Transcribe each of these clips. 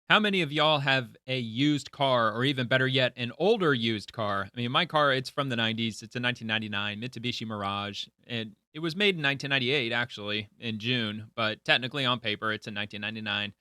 How many of y'all have a used car, or even better yet, an older used car? I mean, my car, it's from the 90s. It's a 1999 Mitsubishi Mirage, and it was made in 1998, actually, in June, but technically on paper, it's in 1999.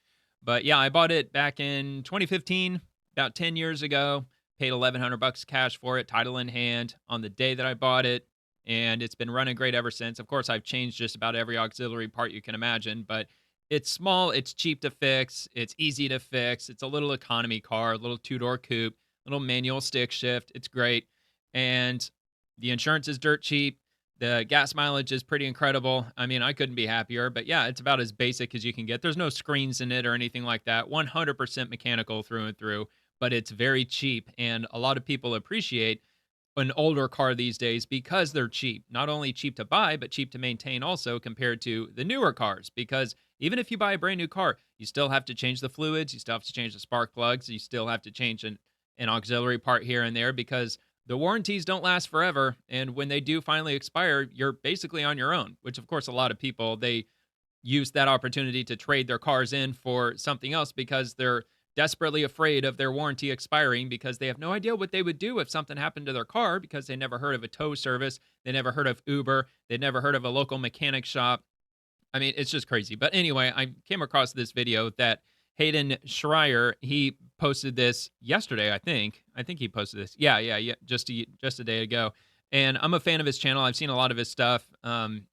But yeah, I bought it back in 2015, about 10 years ago. Paid 1,100 bucks cash for it, title in hand, on the day that I bought it, and it's been running great ever since. Of course, I've changed just about every auxiliary part you can imagine, but it's small, it's cheap to fix, it's easy to fix. It's a little economy car, a little two-door coupe, little manual stick shift. It's great. And the insurance is dirt cheap. The gas mileage is pretty incredible. I mean, I couldn't be happier, but yeah, it's about as basic as you can get. There's no screens in it or anything like that. 100% mechanical through and through, but it's very cheap. And a lot of people appreciate an older car these days because they're cheap. Not only cheap to buy, but cheap to maintain also compared to the newer cars. Because even if you buy a brand new car, you still have to change the fluids, you still have to change the spark plugs, you still have to change an auxiliary part here and there because the warranties don't last forever. And when they do finally expire, you're basically on your own, which of course a lot of people they use that opportunity to trade their cars in for something else because they're desperately afraid of their warranty expiring because they have no idea what they would do if something happened to their car because they never heard of a tow service, they never heard of Uber, they never heard of a local mechanic shop. I mean, it's just crazy. But anyway, I came across this video that Hayden Schreier, he posted this yesterday, I think. I think he posted this. Yeah, just a day ago. And I'm a fan of his channel. I've seen a lot of his stuff.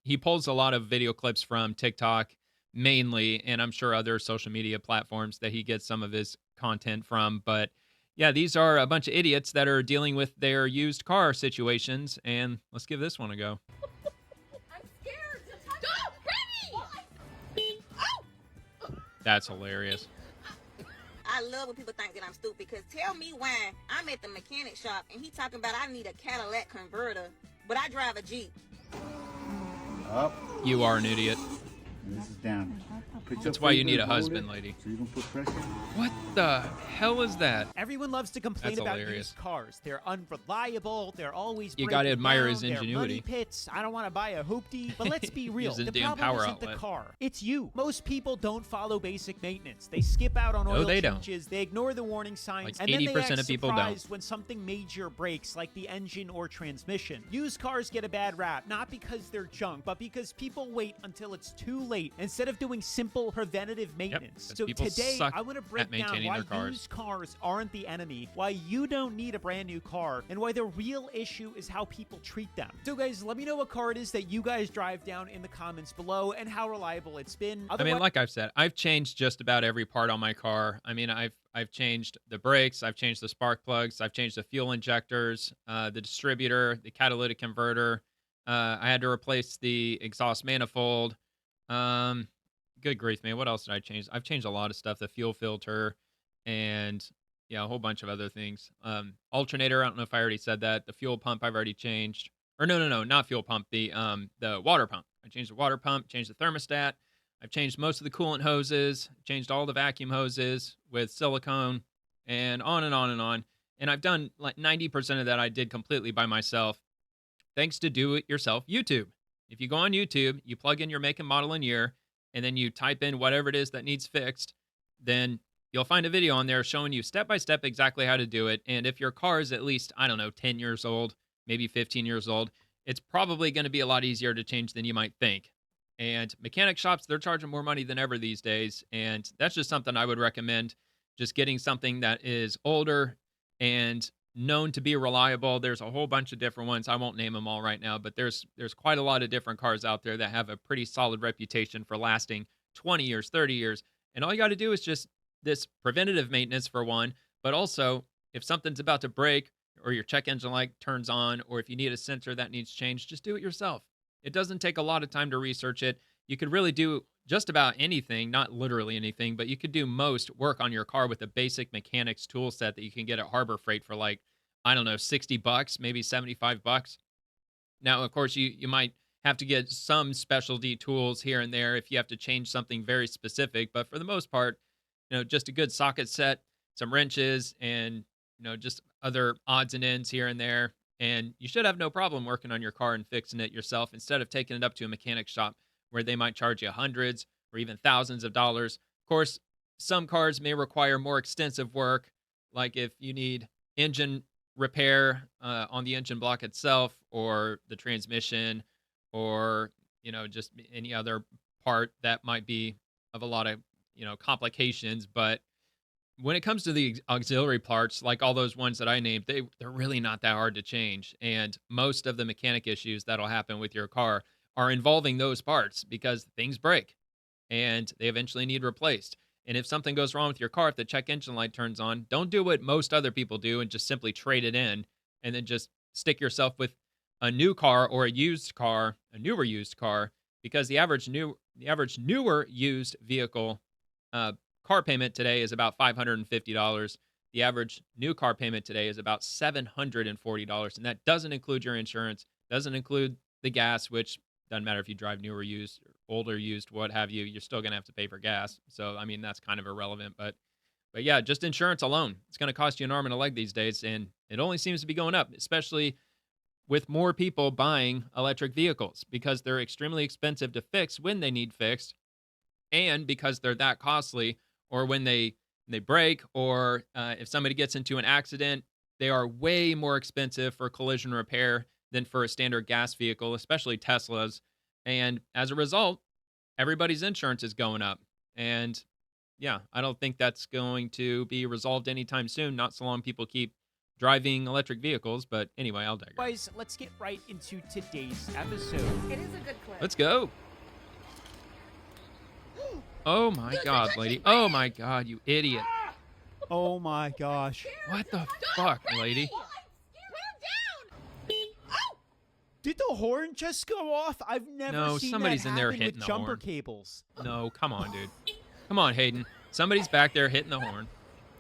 He pulls a lot of video clips from TikTok mainly, and I'm sure other social media platforms that he gets some of his content from. But yeah, these are a bunch of idiots that are dealing with their used car situations. And let's give this one a go. I'm scared. Go, Brittany! That's hilarious. I love when people think that I'm stupid because tell me why I'm at the mechanic shop and he talking about I need a Cadillac converter, but I drive a Jeep. Up. You are an idiot. And this is down. Put your That's why you finger need a and hold husband, it lady. So you don't put pressure. What the hell is that? Everyone loves to complain That's about hilarious. used cars. They're unreliable. They're always You gotta breaking admire down, his they're money ingenuity. pits. I don't want to buy a hoopty. But let's be real. Using The damn problem power isn't the outlet. car. It's you. Most people don't follow basic maintenance. They skip out on No, oil they don't. changes. They ignore the warning signs. Like and then they 80% act of people don't. surprised when something major breaks, like the engine or transmission. Used cars get a bad rap, not because they're junk, but because people wait until it's too late instead of doing simple preventative maintenance. 'cause So people today, suck I want to at break down maintaining why their cars. used cars aren't the enemy, why you don't need a brand new car, and why the real issue is how people treat them. So guys, let me know what car it is that you guys drive down in the comments below and how reliable it's been. I mean, like I've said, I've changed just about every part on my car. I mean, I've changed the brakes, I've changed the spark plugs, I've changed the fuel injectors, the distributor, the catalytic converter. I had to replace the exhaust manifold. Um, Good grief, man. What else did I change? I've changed a lot of stuff. The fuel filter and yeah, a whole bunch of other things. Alternator, I don't know if I already said that. The fuel pump I've already changed. Or no, not fuel pump. The water pump. I changed the water pump, changed the thermostat. I've changed most of the coolant hoses, changed all the vacuum hoses with silicone, and on and on and on. And I've done like 90% of that I did completely by myself, thanks to do it yourself YouTube. If you go on YouTube, you plug in your make and model and year, and then you type in whatever it is that needs fixed, then you'll find a video on there showing you step by step exactly how to do it. And if your car is at least, I don't know, 10 years old, maybe 15 years old, it's probably going to be a lot easier to change than you might think. And mechanic shops, they're charging more money than ever these days. And that's just something I would recommend, just getting something that is older and known to be reliable. There's a whole bunch of different ones. I won't name them all right now, but there's quite a lot of different cars out there that have a pretty solid reputation for lasting 20 years, 30 years. And all you got to do is just this preventative maintenance for one, but also if something's about to break or your check engine light turns on, or if you need a sensor that needs changed, just do it yourself. It doesn't take a lot of time to research it. You could really do just about anything, not literally anything, but you could do most work on your car with a basic mechanics tool set that you can get at Harbor Freight for like, I don't know, 60 bucks, maybe 75 bucks. Now, of course, you might have to get some specialty tools here and there if you have to change something very specific, but for the most part, just a good socket set, some wrenches, and just other odds and ends here and there, and you should have no problem working on your car and fixing it yourself instead of taking it up to a mechanic shop where they might charge you hundreds or even thousands of dollars. Of course, some cars may require more extensive work, like if you need engine repair on the engine block itself, or the transmission, or just any other part that might be of a lot of complications. But when it comes to the auxiliary parts, like all those ones that I named, they're really not that hard to change. And most of the mechanic issues that'll happen with your car are involving those parts because things break and they eventually need replaced. And if something goes wrong with your car, if the check engine light turns on, don't do what most other people do and just simply trade it in and then just stick yourself with a new car or a used car, a newer used car, because the average newer used vehicle uh, car payment today is about $550. The average new car payment today is about $740, and that doesn't include your insurance, doesn't include the gas, which doesn't matter if you drive newer used, older used, what have you, you're still gonna have to pay for gas. So I mean that's kind of irrelevant, but yeah, just insurance alone, it's gonna cost you an arm and a leg these days, and it only seems to be going up, especially with more people buying electric vehicles because they're extremely expensive to fix when they need fixed, and because they're that costly, or when they break, or if somebody gets into an accident, they are way more expensive for collision repair than for a standard gas vehicle, especially Teslas. And as a result, everybody's insurance is going up. And yeah, I don't think that's going to be resolved anytime soon, not so long people keep driving electric vehicles. But anyway, I'll digress. Guys, let's get right into today's episode. It is a good clip. Let's go. Oh my God, lady. Oh my God, you idiot. Oh my gosh. What the fuck, lady? Did the horn just go off? I've never No, seen somebody's that in there happen hitting with the jumper horn. cables. No, come on, dude. Come on, Hayden. Somebody's back there hitting the horn.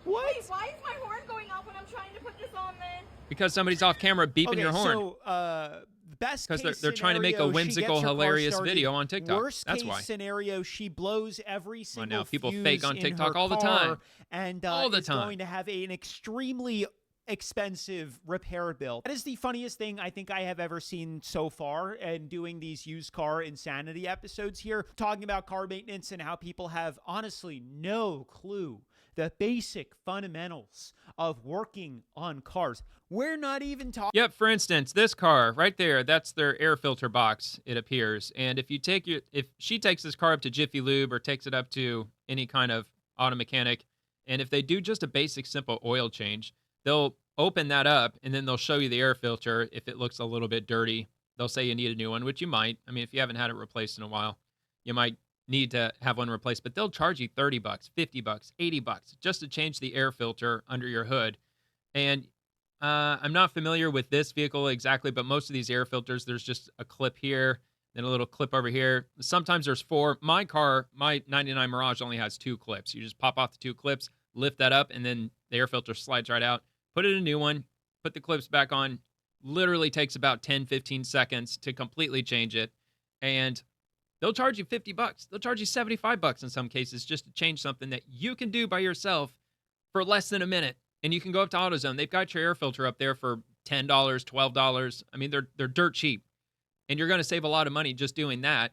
What? Wait, why is my horn going off when I'm trying to put this on then? Because somebody's off camera beeping your horn. So, best case Because they're trying to make a scenario, she whimsical, gets her car hilarious started. video on TikTok. Worst That's case why. scenario, she blows every single now, people fuse fake on in TikTok her all the car, time. and All the is time. going to have an extremely expensive repair bill. That is the funniest thing I think I have ever seen so far, and doing these used car insanity episodes here, talking about car maintenance and how people have honestly no clue the basic fundamentals of working on cars. We're not even talking. Yep, for instance, this car right there, that's their air filter box, it appears. And if she takes this car up to Jiffy Lube or takes it up to any kind of auto mechanic, and if they do just a basic simple oil change, they'll open that up and then they'll show you the air filter. If it looks a little bit dirty, they'll say you need a new one, which you might. I mean, if you haven't had it replaced in a while, you might need to have one replaced, but they'll charge you $30, $50, $80 just to change the air filter under your hood. And I'm not familiar with this vehicle exactly, but most of these air filters, there's just a clip here, then a little clip over here. Sometimes there's 4. My car, my 99 Mirage only has 2 clips. You just pop off the 2 clips, lift that up, and then the air filter slides right out. Put it in a new one, put the clips back on. Literally takes about 10, 15 seconds to completely change it. And they'll charge you $50. They'll charge you $75 in some cases just to change something that you can do by yourself for less than a minute. And you can go up to AutoZone. They've got your air filter up there for $10, $12. I mean, they're dirt cheap. And you're going to save a lot of money just doing that.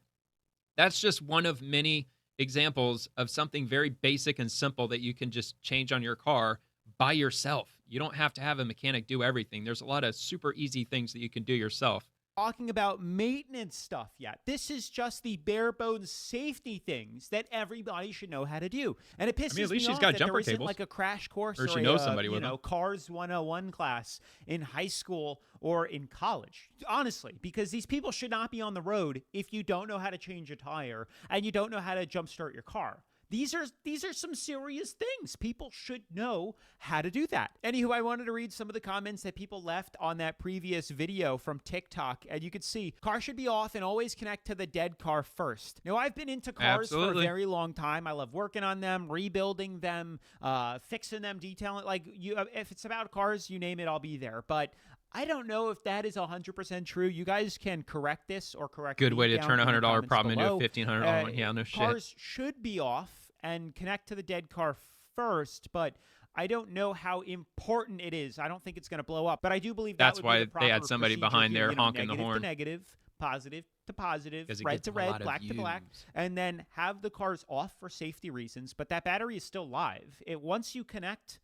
That's just one of many examples of something very basic and simple that you can just change on your car by yourself. You don't have to have a mechanic do everything. There's a lot of super easy things that you can do yourself. Talking about maintenance stuff yet. This is just the bare bones safety things that everybody should know how to do. And it pisses at least me she's off got that jumper there isn't cables. like a crash course Or she a, knows somebody with them. Cars 101 class in high school or in college. Honestly, because these people should not be on the road if you don't know how to change a tire and you don't know how to jumpstart your car. These are some serious things. People should know how to do that. Anywho, I wanted to read some of the comments that people left on that previous video from TikTok. And you could see, car should be off and always connect to the dead car first. Now, I've been into cars for a very long time. I love working on them, rebuilding them, fixing them, detailing. If it's about cars, you name it, I'll be there. But I don't know if that is 100% true. You guys can correct this or correct Good me way to down turn a in the $100 comments problem below. into a $1,500 one. Yeah, no shit. Cars should be off and connect to the dead car first, but I don't know how important it is. I don't think it's going to blow up, but I do believe That's that would why be the they had proper somebody procedure behind here, there honking the negative horn. to negative, positive to positive, 'Cause it red gets to a red, lot of black to black, views. and then have the cars off for safety reasons, but that battery is still live. Once you connect,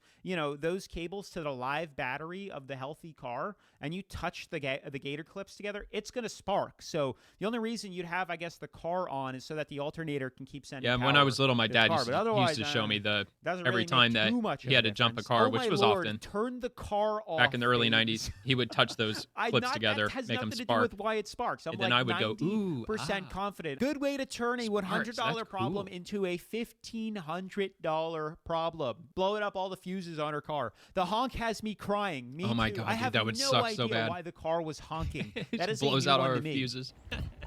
those cables to the live battery of the healthy car and you touch the gator clips together, it's going to spark. So the only reason you'd have, I guess, the car on is so that the alternator can keep sending Yeah, power when I was little, my to the dad car. used But to, he used otherwise, to show me the doesn't every really make time that too much he of had a to jump a difference. car, Oh which my was Lord, often turn the car off. back in the early Babes. 90s. He would touch those clips together, That has make them nothing to do spark. with why it sparks. I'm And then like I would go, 90% ooh, confident. Good way to turn a sparks, $100 that's problem cool. into a $1,500 problem. Blowing up all the fuses on her car. The honk has me crying. Me Oh my too. God, I dude, have that would no suck so idea bad. why the car was honking. It That just is a blows new out one our to me. fuses.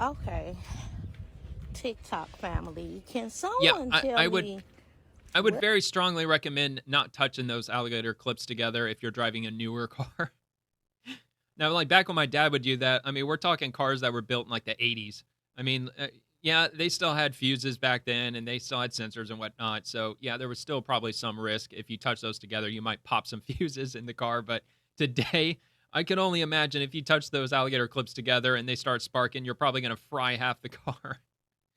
Okay. TikTok family. Can Yeah, someone tell I would me I would what very strongly recommend not touching those alligator clips together if you're driving a newer car. Now, like back when my dad would do that, I mean, we're talking cars that were built in like the 80s. I mean, yeah, they still had fuses back then and they still had sensors and whatnot. So, yeah, there was still probably some risk. If you touch those together, you might pop some fuses in the car. But today, I can only imagine if you touch those alligator clips together and they start sparking, you're probably going to fry half the car.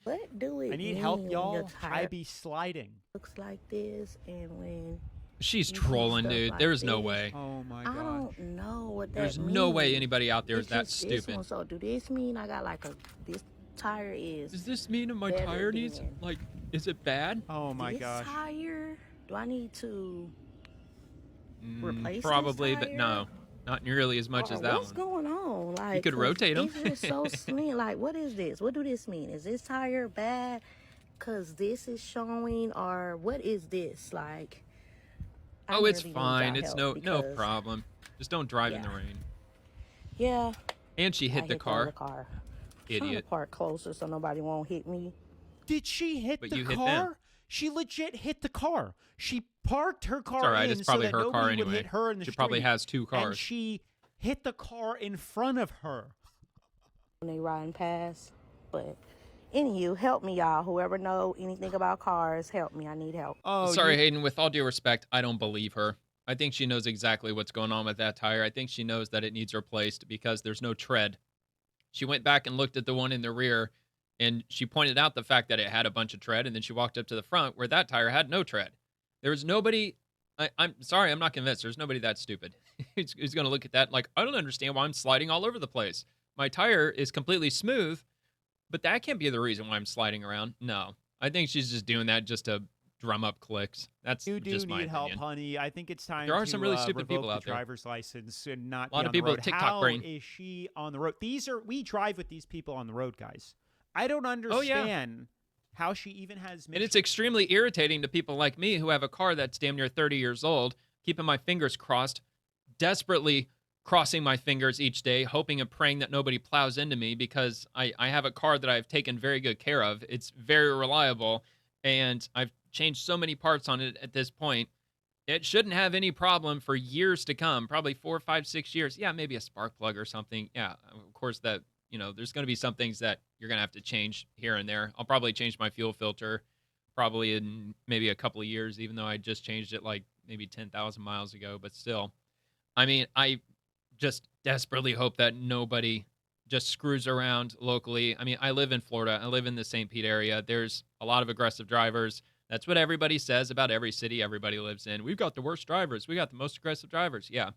what do it I need mean help, when your y'all. I tire be sliding. looks like this and when She's you see trolling, stuff dude. like There's no this? way. Oh my I gosh. don't know what that There's means. no way anybody out there is It's that just this stupid. one. So do this mean I got like this tire is Does this mean my better tire needs, than like, is it bad? Oh my this gosh. tire? Do I need to replace Probably, this but tire? no. Not nearly as much Or as that what's one. going on? Like, could 'cause rotate 'em. It's just so slim. Like, what is this? What do this mean? Is this tire bad? Cause this is showing, or what is this? Like, I Oh, it's really need fine. y'all It's help no because, problem. Just don't drive in the yeah. rain. Yeah, And she I hit the other car. car. Trying to Idiot. park closer so nobody won't hit me. Did she hit But the you hit car? them. She legit hit the car. She parked her car It's all right. in It's probably so that her nobody car would anyway. hit her in the She street. probably has two And cars. she hit the car in front of her. When they riding past. But anywho, help me, y'all. Whoever know anything about cars, help me. I need help. Oh, Sorry, Hayden. With all due respect, I don't believe her. I think she knows exactly what's going on with that tire. I think she knows that it needs replaced because there's no tread. She went back and looked at the one in the rear, and she pointed out the fact that it had a bunch of tread, and then she walked up to the front where that tire had no tread. There was nobody. I'm sorry, I'm not convinced. There's nobody that stupid who's going to look at that like, I don't understand why I'm sliding all over the place. My tire is completely smooth, but that can't be the reason why I'm sliding around. No, I think she's just doing that just to drum up clicks. That's You do just my need help, opinion. honey. I think it's time There are to some really stupid revoke people the out there. driver's license and not A lot be of on people the with road. TikTok How brain. is she on the road? We drive with these people on the road, guys. I don't Oh, yeah. understand how she even has. And it's extremely irritating to people like me who have a car that's damn near 30 years old, keeping my fingers crossed, desperately crossing my fingers each day, hoping and praying that nobody plows into me because I have a car that I've taken very good care of. It's very reliable, and I've changed so many parts on it at this point. It shouldn't have any problem for years to come, probably 4, 5, 6 years. Yeah, maybe a spark plug or something. Yeah, of course, that, there's going to be some things that you're going to have to change here and there. I'll probably change my fuel filter probably in maybe a couple of years, even though I just changed it like maybe 10,000 miles ago. But still, I mean, I just desperately hope that nobody just screws around locally. I mean, I live in Florida. I live in the St. Pete area. There's a lot of aggressive drivers. That's what everybody says about every city everybody lives in. We've got the worst drivers. We got the most aggressive drivers. Yeah.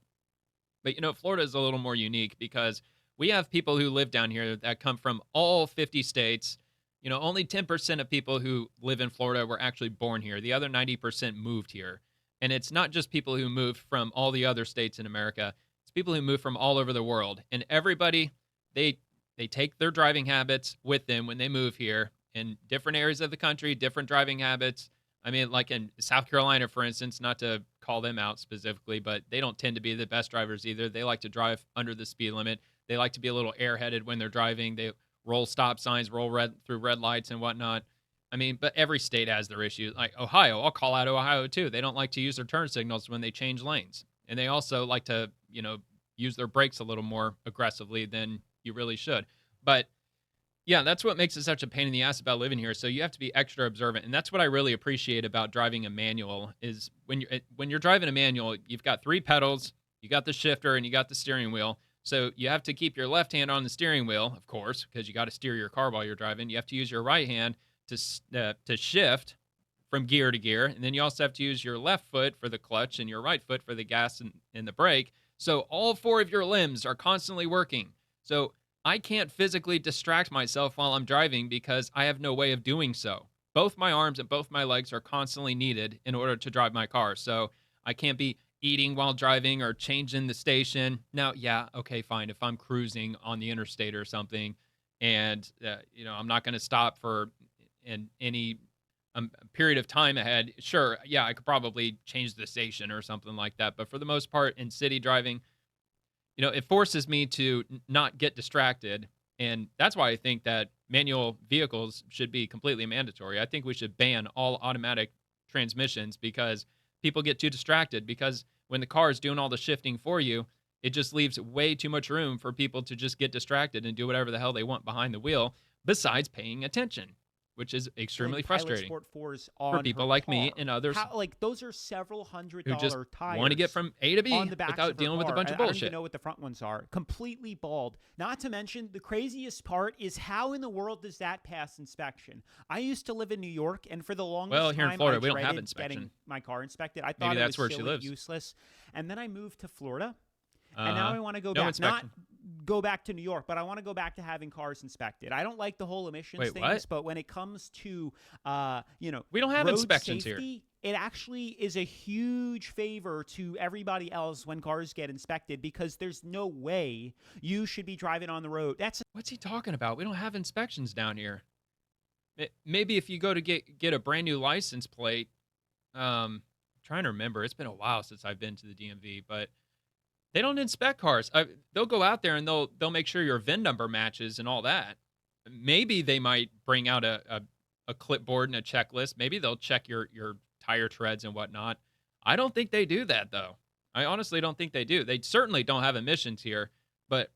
But, Florida is a little more unique because we have people who live down here that come from all 50 states. Only 10% of people who live in Florida were actually born here. The other 90% moved here. And it's not just people who moved from all the other states in America. It's people who move from all over the world. And everybody, they take their driving habits with them when they move here in different areas of the country, different driving habits. I mean, like in South Carolina, for instance, not to call them out specifically, but they don't tend to be the best drivers either. They like to drive under the speed limit. They like to be a little airheaded when they're driving. They roll stop signs, roll through red lights and whatnot. I mean, but every state has their issues. Like Ohio, I'll call out Ohio too. They don't like to use their turn signals when they change lanes. And they also like to, use their brakes a little more aggressively than you really should. But yeah, that's what makes it such a pain in the ass about living here. So you have to be extra observant. And that's what I really appreciate about driving a manual is when you're driving a manual, you've got 3 pedals, you got the shifter, and you got the steering wheel. So you have to keep your left hand on the steering wheel, of course, because you got to steer your car while you're driving. You have to use your right hand to shift from gear to gear, and then you also have to use your left foot for the clutch and your right foot for the gas and the brake. So all four of your limbs are constantly working. So I can't physically distract myself while I'm driving because I have no way of doing so. Both my arms and both my legs are constantly needed in order to drive my car. So I can't be eating while driving or changing the station. Now, yeah, okay, fine. If I'm cruising on the interstate or something, and I'm not going to stop for any period of time ahead. Sure, yeah, I could probably change the station or something like that. But for the most part, in city driving, it forces me to not get distracted. And that's why I think that manual vehicles should be completely mandatory. I think we should ban all automatic transmissions because people get too distracted. Because when the car is doing all the shifting for you, it just leaves way too much room for people to just get distracted and do whatever the hell they want behind the wheel besides paying attention, which is extremely Pilot frustrating Sport 4s for on people her like me car. and others Like those are several $100 who just tires want to get from A to B on the backs without of her dealing with a car. bunch of I don't bullshit. even know what the front ones are. Completely bald. Not to mention, the craziest part is how in the world does that pass inspection? I used to live in New York, and for the longest Well, here in time, Florida, I we don't have dreaded inspection. getting my car inspected. I thought Maybe it that's was where she silly, lives. useless. And then I moved to Florida, and now I want to go No back. inspection. Not go back to New York, but I want to go back to having cars inspected. I don't like the whole emissions Wait, things, what? but when it comes to We don't have road inspections here. safety, it actually is a huge favor to everybody else when cars get inspected because there's no way you should be driving on the road. What's he talking about? We don't have inspections down here. Maybe if you go to get a brand new license plate, trying to remember. It's been a while since I've been to the DMV, but they don't inspect cars. They'll go out there and they'll make sure your VIN number matches and all that. Maybe they might bring out a clipboard and a checklist. Maybe they'll check your tire treads and whatnot. I don't think they do that though. I honestly don't think they do. They certainly don't have emissions here. But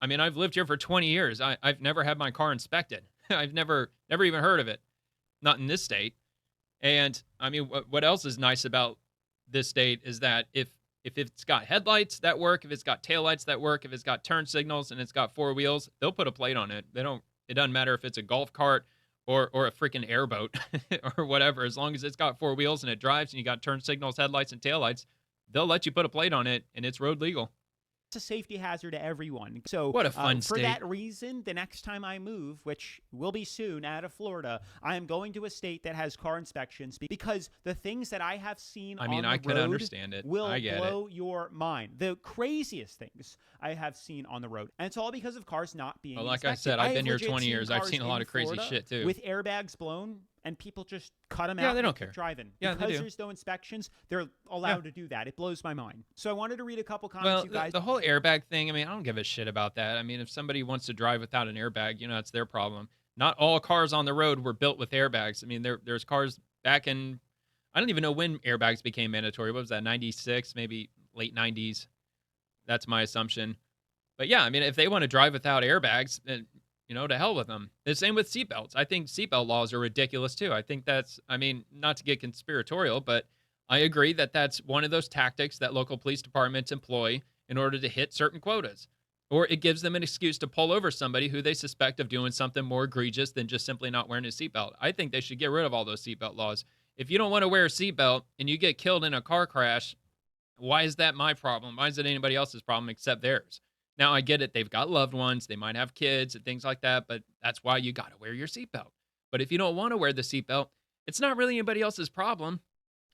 I mean, I've lived here for 20 years. I've never had my car inspected. I've never even heard of it. Not in this state. And I mean, what else is nice about this state is that if it's got headlights that work, if it's got taillights that work, if it's got turn signals and it's got four wheels, they'll put a plate on it. It doesn't matter if it's a golf cart or a freaking airboat or whatever. As long as it's got four wheels and it drives and you got turn signals, headlights, and taillights, they'll let you put a plate on it and it's road legal. It's a safety hazard to everyone. So what a fun for state. that reason, the next time I move, which will be soon out of Florida, I am going to a state that has car inspections because the things that I have seen on the I can road understand it. will I get blow your mind. The craziest things I have seen on the road. And it's all because of cars not being Well, like inspected. I said, I've been have here legit 20 seen years. I've cars seen a lot in of crazy Florida shit too. with airbags blown and people just cut them Yeah, out they and don't keep care. driving. Yeah, they because do. there's no inspections, they're allowed to do that. It blows my mind. So I wanted to read a couple comments Well, you guys. the whole airbag thing, I mean, I don't give a shit about that. I mean, if somebody wants to drive without an airbag, it's their problem. Not all cars on the road were built with airbags. I mean, there's cars back in, I don't even know when airbags became mandatory. What was that, 96, maybe late 90s? That's my assumption. But yeah, I mean, if they want to drive without airbags, then, to hell with them. The same with seatbelts. I think seatbelt laws are ridiculous too. I think not to get conspiratorial, but I agree that that's one of those tactics that local police departments employ in order to hit certain quotas. Or it gives them an excuse to pull over somebody who they suspect of doing something more egregious than just simply not wearing a seatbelt. I think they should get rid of all those seatbelt laws. If you don't want to wear a seatbelt and you get killed in a car crash, why is that my problem? Why is it anybody else's problem except theirs? Now, I get it. They've got loved ones. They might have kids and things like that, but that's why you got to wear your seatbelt. But if you don't want to wear the seatbelt, it's not really anybody else's problem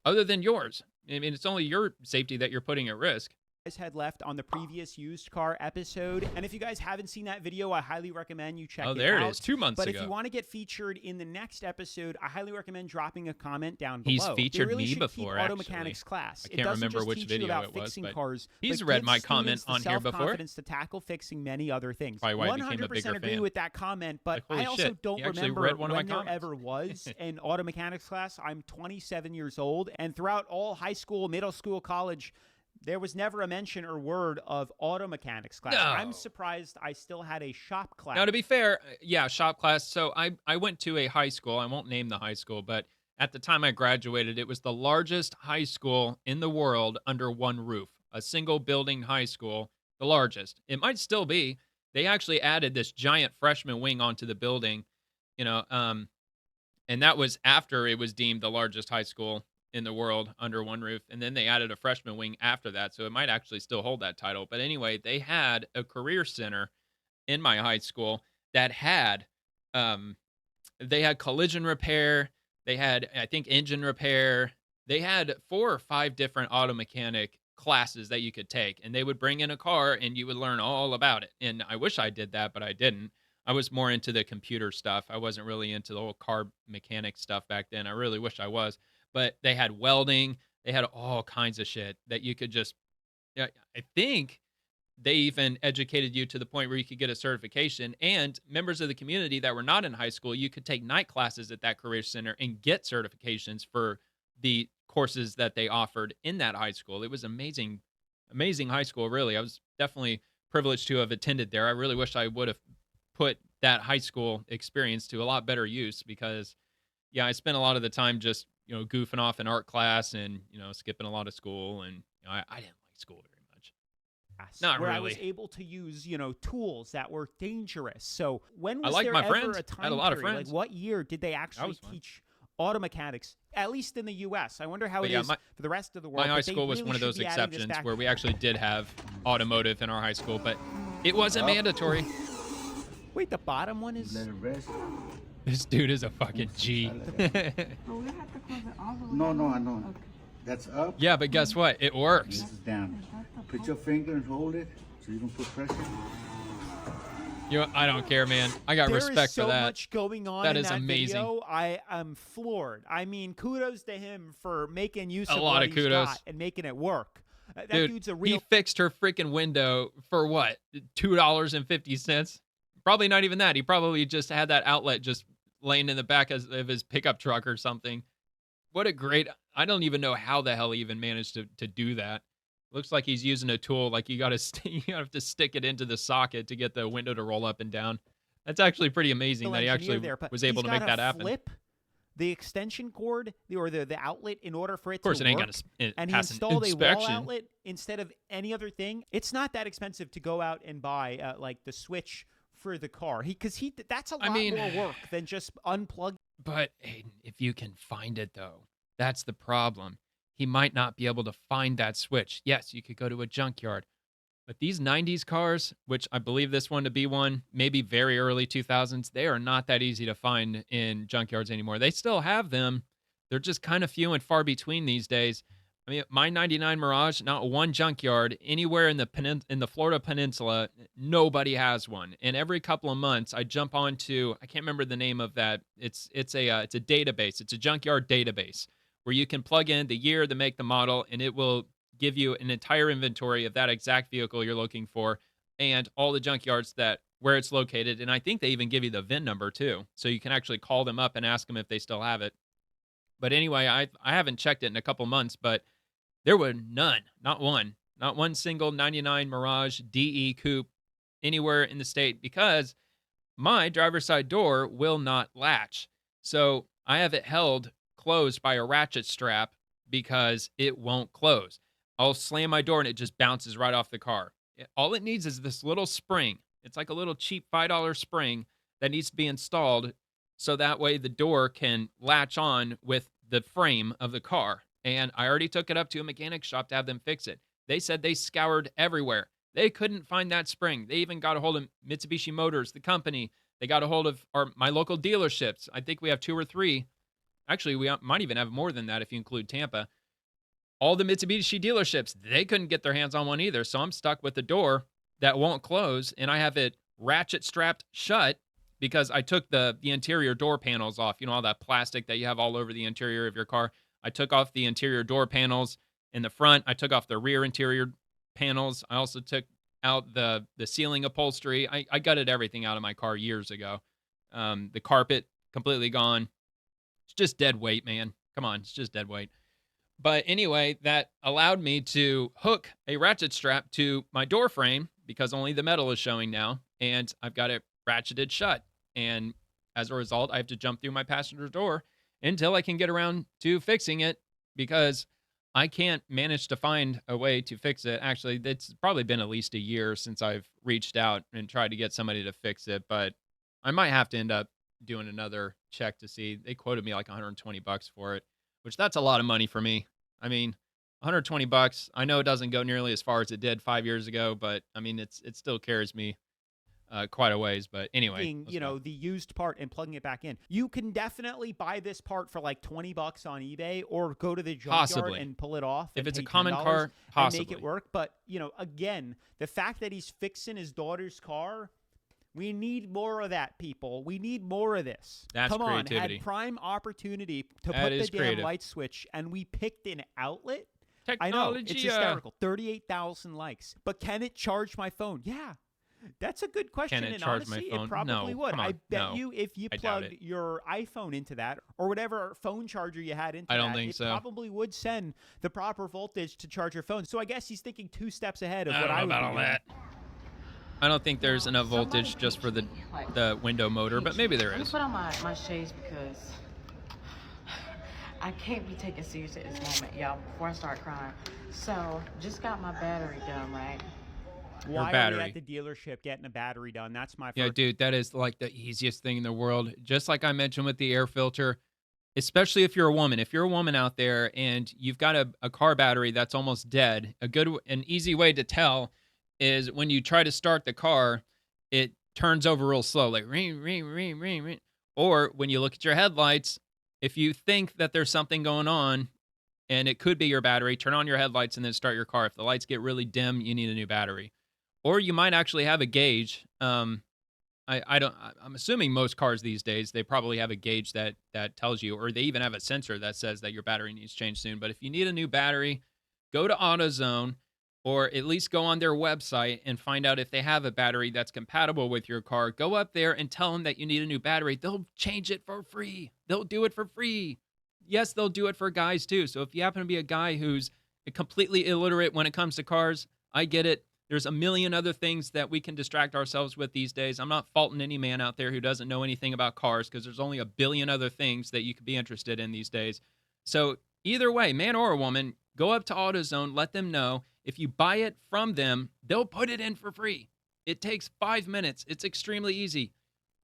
other than yours. I mean, it's only your safety that you're putting at risk. Had left on the previous used car episode. And if you guys haven't seen that video, I highly recommend you check it out. Oh, there it is. 2 months but ago. If you want to get featured in the next episode, I highly recommend dropping a comment down below. He's featured really me should before, keep auto actually. mechanics class. I can't remember which video about it was, fixing but cars, he's but read gives my comment students on here the before. self-confidence to tackle fixing many other things. Probably why I became a 100% bigger agree fan. with that comment, but Like, holy I also shit, don't he actually remember read one of my when there comments. ever was an auto mechanics class. I'm 27 years old, and throughout all high school, middle school, college, there was never a mention or word of auto mechanics class. No. I'm surprised I still had a shop class. Now, to be fair, yeah, shop class. So I went to a high school. I won't name the high school, but at the time I graduated, it was the largest high school in the world under one roof, a single building high school, the largest. It might still be. They actually added this giant freshman wing onto the building, you know, and that was after it was deemed the largest high school in the world under one roof. And then they added a freshman wing after that. So it might actually still hold that title. But anyway, they had a career center in my high school that had um they had collision repair, they had I think engine repair, they had 4 or 5 different auto mechanic classes that you could take, and they would bring in a car and you would learn all about it. And I wish I did that, but I didn't. I was more into the computer stuff. I wasn't really into the whole car mechanic stuff back then. I really wish I was. But they had welding, they had all kinds of shit that you could just yeah, I think they even educated you to the point where you could get a certification, and members of the community that were not in high school, you could take night classes at that career center and get certifications for the courses that they offered in that high school. It was amazing, amazing high school, really. I was definitely privileged to have attended there. I really wish I would have put that high school experience to a lot better use because, yeah, I spent a lot of the time just, goofing off in art class and, skipping a lot of school. And I didn't like school very much. Not where really. I was able to use, tools that were dangerous. So when I was liked there my ever friends. a time I had a lot of period, friends. like what year did they actually was fun. teach auto mechanics, at least in the U.S.? I wonder how But it yeah, is for the rest of the world. My high but they school was really one of should those be adding this exceptions back. where we actually did have automotive in our high school, but it wasn't mandatory. Wait, the bottom one is... Let it rest. This dude is a fucking G. No, I know. That's up. Yeah, but guess what? It works. This is down. Put your finger and hold it so you don't put pressure. I don't care, man. I got There respect is so for that. much going on That in is that amazing. video. I am floored. I mean, kudos to him for making use A of lot what of he's kudos. got and making it work. That Dude, dude's a real... he fixed her freaking window for what? $2.50? Probably not even that. He probably just had that outlet just laying in the back of his pickup truck or something. What a great... I don't even know how the hell he even managed to do that. Looks like he's using a tool. Like you have to stick it into the socket to get the window to roll up and down. That's actually pretty amazing that he actually was able to make that happen. Flip the extension cord or the outlet in order for it to work. Of course, it ain't going to And he pass an installed a inspection. wall outlet instead of any other thing. It's not that expensive to go out and buy like the switch for the car. That's a lot more work than just unplug. But Aiden, if you can find it though, that's the problem. He might not be able to find that switch. Yes, you could go to a junkyard. But these 90s cars, which I believe this one to be one, maybe very early 2000s, they are not that easy to find in junkyards anymore. They still have them. They're just kind of few and far between these days. I mean, my 99 Mirage, not one junkyard anywhere in the Florida Peninsula, nobody has one. And every couple of months, I jump onto, I can't remember the name of that. It's a database. It's a junkyard database where you can plug in the year, the make, the model, and it will give you an entire inventory of that exact vehicle you're looking for and all the junkyards where it's located. And I think they even give you the VIN number too. So you can actually call them up and ask them if they still have it. But anyway, I haven't checked it in a couple months, but there were none, not one single 99 Mirage DE coupe anywhere in the state because my driver's side door will not latch. So I have it held closed by a ratchet strap because it won't close. I'll slam my door and it just bounces right off the car. All it needs is this little spring. It's like a little cheap $5 spring that needs to be installed so that way the door can latch on with the frame of the car. And I already took it up to a mechanic shop to have them fix it. They said they scoured everywhere. They couldn't find that spring. They even got a hold of Mitsubishi Motors, the company. They got a hold of my local dealerships. I think we have 2 or 3. Actually, we might even have more than that if you include Tampa. All the Mitsubishi dealerships, they couldn't get their hands on one either. So I'm stuck with the door that won't close, and I have it ratchet strapped shut because I took the interior door panels off. You know, all that plastic that you have all over the interior of your car. I took off the interior door panels in the front. I took off the rear interior panels. I also took out the ceiling upholstery. I gutted everything out of my car years ago. The carpet, completely gone. It's just dead weight, man. Come on, it's just dead weight. But anyway, that allowed me to hook a ratchet strap to my door frame because only the metal is showing now, and I've got it ratcheted shut. And as a result, I have to jump through my passenger door until I can get around to fixing it because I can't manage to find a way to fix it. Actually, it's probably been at least a year since I've reached out and tried to get somebody to fix it, but I might have to end up doing another check to see. They quoted me like 120 bucks for it, which that's a lot of money for me. I mean, 120 bucks. I know it doesn't go nearly as far as it did 5 years ago, but I mean, it still carries me quite a ways. But anyway, taking, let's go. the used part and plugging it back in. You can definitely buy this part for like 20 bucks on eBay or go to the junkyard Possibly. and pull it off. If and it's a pay common $10 car, and make possibly. it work. But, again, the fact that he's fixing his daughter's car, we need more of that, people. We need more of this. That's Come creativity. on, had prime opportunity to That put is the creative. damn light switch, and we picked an outlet. I Technology. know, it's hysterical. 38,000 likes. But can it charge my phone? Yeah. That's a good question. Can it and charge my honestly, phone? It probably No, would. come I on, bet no. you if you I doubt plugged it. your iPhone into that or whatever phone charger you had into I don't that, think it so. probably would send the proper voltage to charge your phone. So I guess he's thinking 2 steps ahead of I what don't I know would about be all doing. that. I don't think there's enough voltage just for the window motor, but maybe there Let me is. put on my shades because I can't be taken serious at this moment, y'all, before I start crying. So, just got my battery done, right? Why are we battery. at the dealership getting a battery done? That's my first. Yeah, dude, that is like the easiest thing in the world. Just like I mentioned with the air filter, especially if you're a woman. If you're a woman out there and you've got a car battery that's almost dead, an easy way to tell is when you try to start the car, it turns over real slow, like ring, ring, ring, ring, ring. Or when you look at your headlights, if you think that there's something going on and it could be your battery, turn on your headlights and then start your car. If the lights get really dim, you need a new battery. Or you might actually have a gauge. I'm assuming most cars these days, they probably have a gauge that tells you, or they even have a sensor that says that your battery needs changed soon. But if you need a new battery, go to AutoZone or at least go on their website and find out if they have a battery that's compatible with your car. Go up there and tell them that you need a new battery. They'll change it for free. They'll do it for free. Yes, they'll do it for guys too. So if you happen to be a guy who's completely illiterate when it comes to cars, I get it. There's a million other things that we can distract ourselves with these days. I'm not faulting any man out there who doesn't know anything about cars because there's only a billion other things that you could be interested in these days. So either way, man or a woman, go up to AutoZone, let them know. If you buy it from them, they'll put it in for free. It takes 5 minutes. It's extremely easy.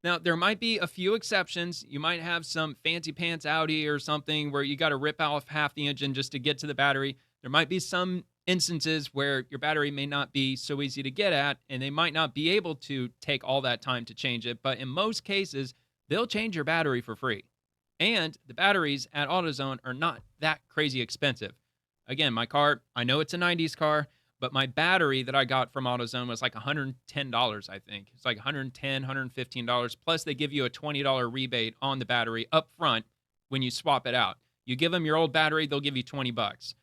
Now, there might be a few exceptions. You might have some fancy pants Audi or something where you got to rip off half the engine just to get to the battery. There might be some instances where your battery may not be so easy to get at, and they might not be able to take all that time to change it. But in most cases, they'll change your battery for free. And the batteries at AutoZone are not that crazy expensive. Again, my car, I know it's a 90s car, but my battery that I got from AutoZone was like $110, I think. It's like $110, $115. Plus, they give you a $20 rebate on the battery up front when you swap it out. You give them your old battery, they'll give you 20 bucks,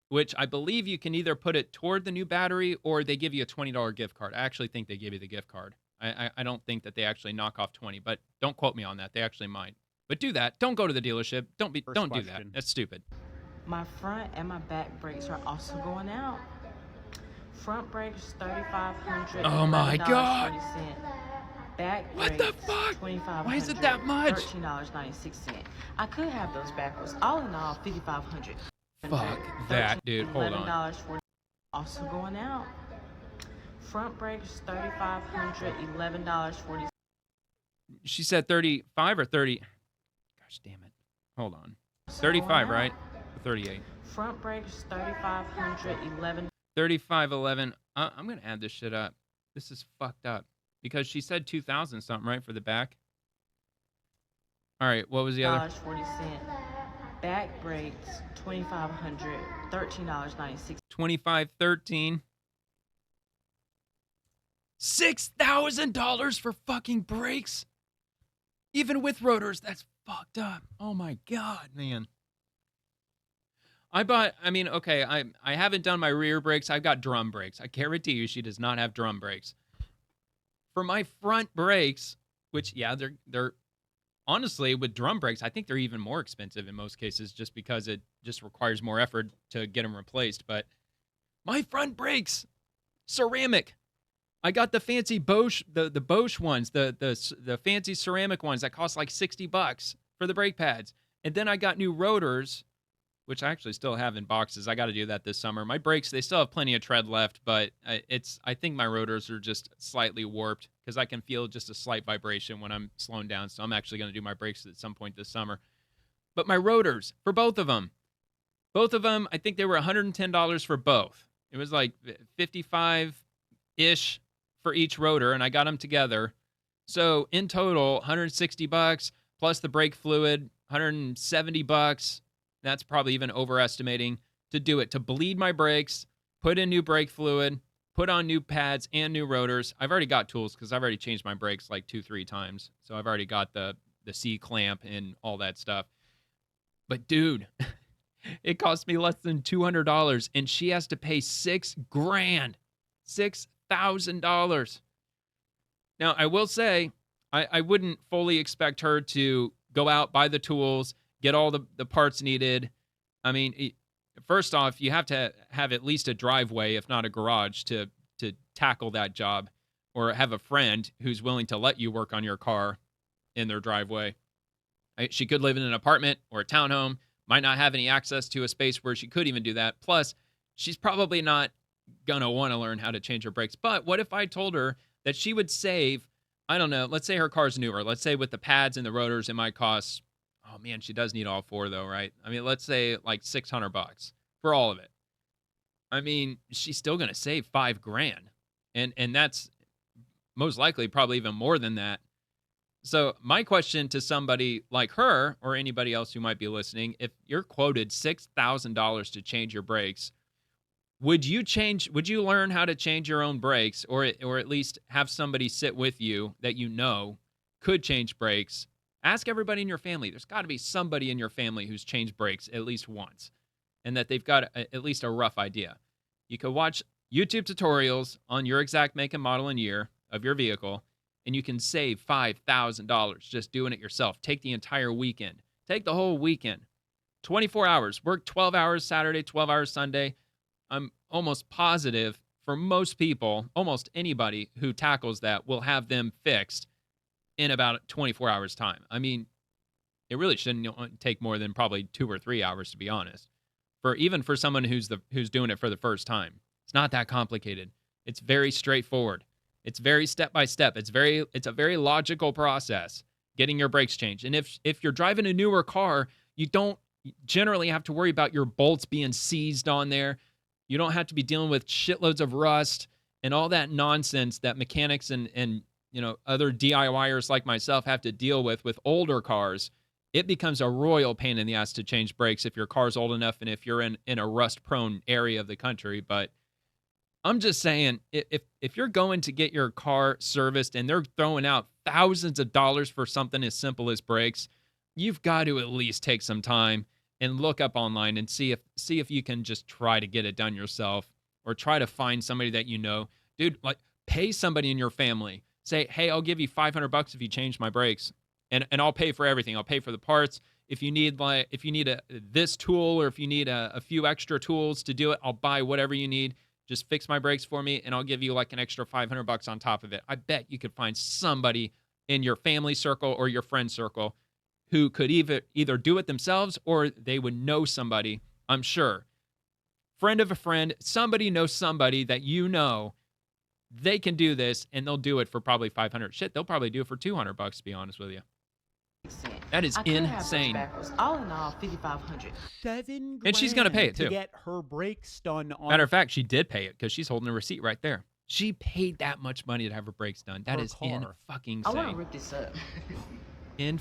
which I believe you can either put it toward the new battery or they give you a $20 gift card. I actually think they give you the gift card. I don't think that they actually knock off 20, but don't quote me on that. They actually might. But do that. Don't go to the dealership. Don't do that. question. That's stupid. My front and my back brakes are also going out. Front brakes, $3,500. Oh my God. $11.40. Back What brakes, the fuck? $2,500. Why is it that much? $13.96. I could have those backwards. All in all, $5,500. Fuck that, dude. Hold on. $11.40. Also going out. Front brakes, $3,500. $11.40. She said 35 or 30. Gosh damn it. Hold on. 35, right? Or 38. Front brakes, $3,500. $11. 3511. I'm going to add this shit up. This is fucked up. Because she said 2,000 something, right, for the back? All right, what was the other? $40. Back brakes, $2,500. $13.96. 2513. $6,000 for fucking brakes? Even with rotors, that's fucked up. Oh my God, man. Okay, I haven't done my rear brakes. I've got drum brakes. I guarantee you she does not have drum brakes. For my front brakes, which, yeah, they're honestly, with drum brakes, I think they're even more expensive in most cases just because it just requires more effort to get them replaced. But my front brakes, ceramic. I got the fancy Bosch, the Bosch ones, the fancy ceramic ones that cost like $60 for the brake pads. And then I got new rotors which I actually still have in boxes. I got to do that this summer. My brakes, they still have plenty of tread left, but I think my rotors are just slightly warped because I can feel just a slight vibration when I'm slowing down. So I'm actually going to do my brakes at some point this summer. But my rotors for both of them, I think they were $110 for both. It was like 55-ish for each rotor, and I got them together. So in total, $160 plus the brake fluid, $170. That's probably even overestimating to do it, to bleed my brakes, put in new brake fluid, put on new pads and new rotors. I've already got tools because I've already changed my brakes like 2-3 times. So I've already got the C-clamp and all that stuff. But dude, it cost me less than $200, and she has to pay $6,000, $6,000. Now, I will say, I wouldn't fully expect her to go out, buy the tools, get all the parts needed. I mean, first off, you have to have at least a driveway, if not a garage, to tackle that job, or have a friend who's willing to let you work on your car in their driveway. She could live in an apartment or a townhome, might not have any access to a space where she could even do that. Plus, she's probably not going to want to learn how to change her brakes. But what if I told her that she would save, I don't know, let's say her car's newer. Let's say with the pads and the rotors, it might cost, oh man, she does need all four though, right? I mean, let's say like $600 for all of it. I mean, she's still going to save $5,000. And that's most likely probably even more than that. So my question to somebody like her or anybody else who might be listening, if you're quoted $6,000 to change your brakes, would you learn how to change your own brakes, or at least have somebody sit with you that you know could change brakes? Ask everybody in your family. There's got to be somebody in your family who's changed brakes at least once, and that they've got at least a rough idea. You could watch YouTube tutorials on your exact make and model and year of your vehicle, and you can save $5,000 just doing it yourself. Take the entire weekend. Take the whole weekend. 24 hours. Work 12 hours Saturday, 12 hours Sunday. I'm almost positive for most people, almost anybody who tackles that will have them fixed in about 24 hours time. I mean, it really shouldn't take more than probably 2 or 3 hours, to be honest. Even for someone who's doing it for the first time. It's not that complicated. It's very straightforward. It's very step by step. It's a very logical process getting your brakes changed. And if you're driving a newer car, you don't generally have to worry about your bolts being seized on there. You don't have to be dealing with shitloads of rust and all that nonsense that mechanics and other DIYers like myself have to deal with older cars. It becomes a royal pain in the ass to change brakes if your car's old enough and if you're in a rust-prone area of the country. But I'm just saying, if you're going to get your car serviced and they're throwing out thousands of dollars for something as simple as brakes, you've got to at least take some time and look up online and see if you can just try to get it done yourself, or try to find somebody that you know. Dude, like, pay somebody in your family. Say, hey, I'll give you $500 if you change my brakes, and I'll pay for everything. I'll pay for the parts. If you need this tool, or if you need a few extra tools to do it, I'll buy whatever you need. Just fix my brakes for me, and I'll give you like an extra $500 on top of it. I bet you could find somebody in your family circle or your friend circle who could either do it themselves, or they would know somebody, I'm sure. Friend of a friend, somebody knows somebody that you know, they can do this, and they'll do it for probably $500. Shit, they'll probably do it for $200, to be honest with you. That is insane. All in all, $5,500. $7,000. And she's gonna pay it, too. To get her brakes done on. Matter of fact, she did pay it because she's holding a receipt right there. She paid that much money to have her brakes done. That is fucking I want to insane. rip this up.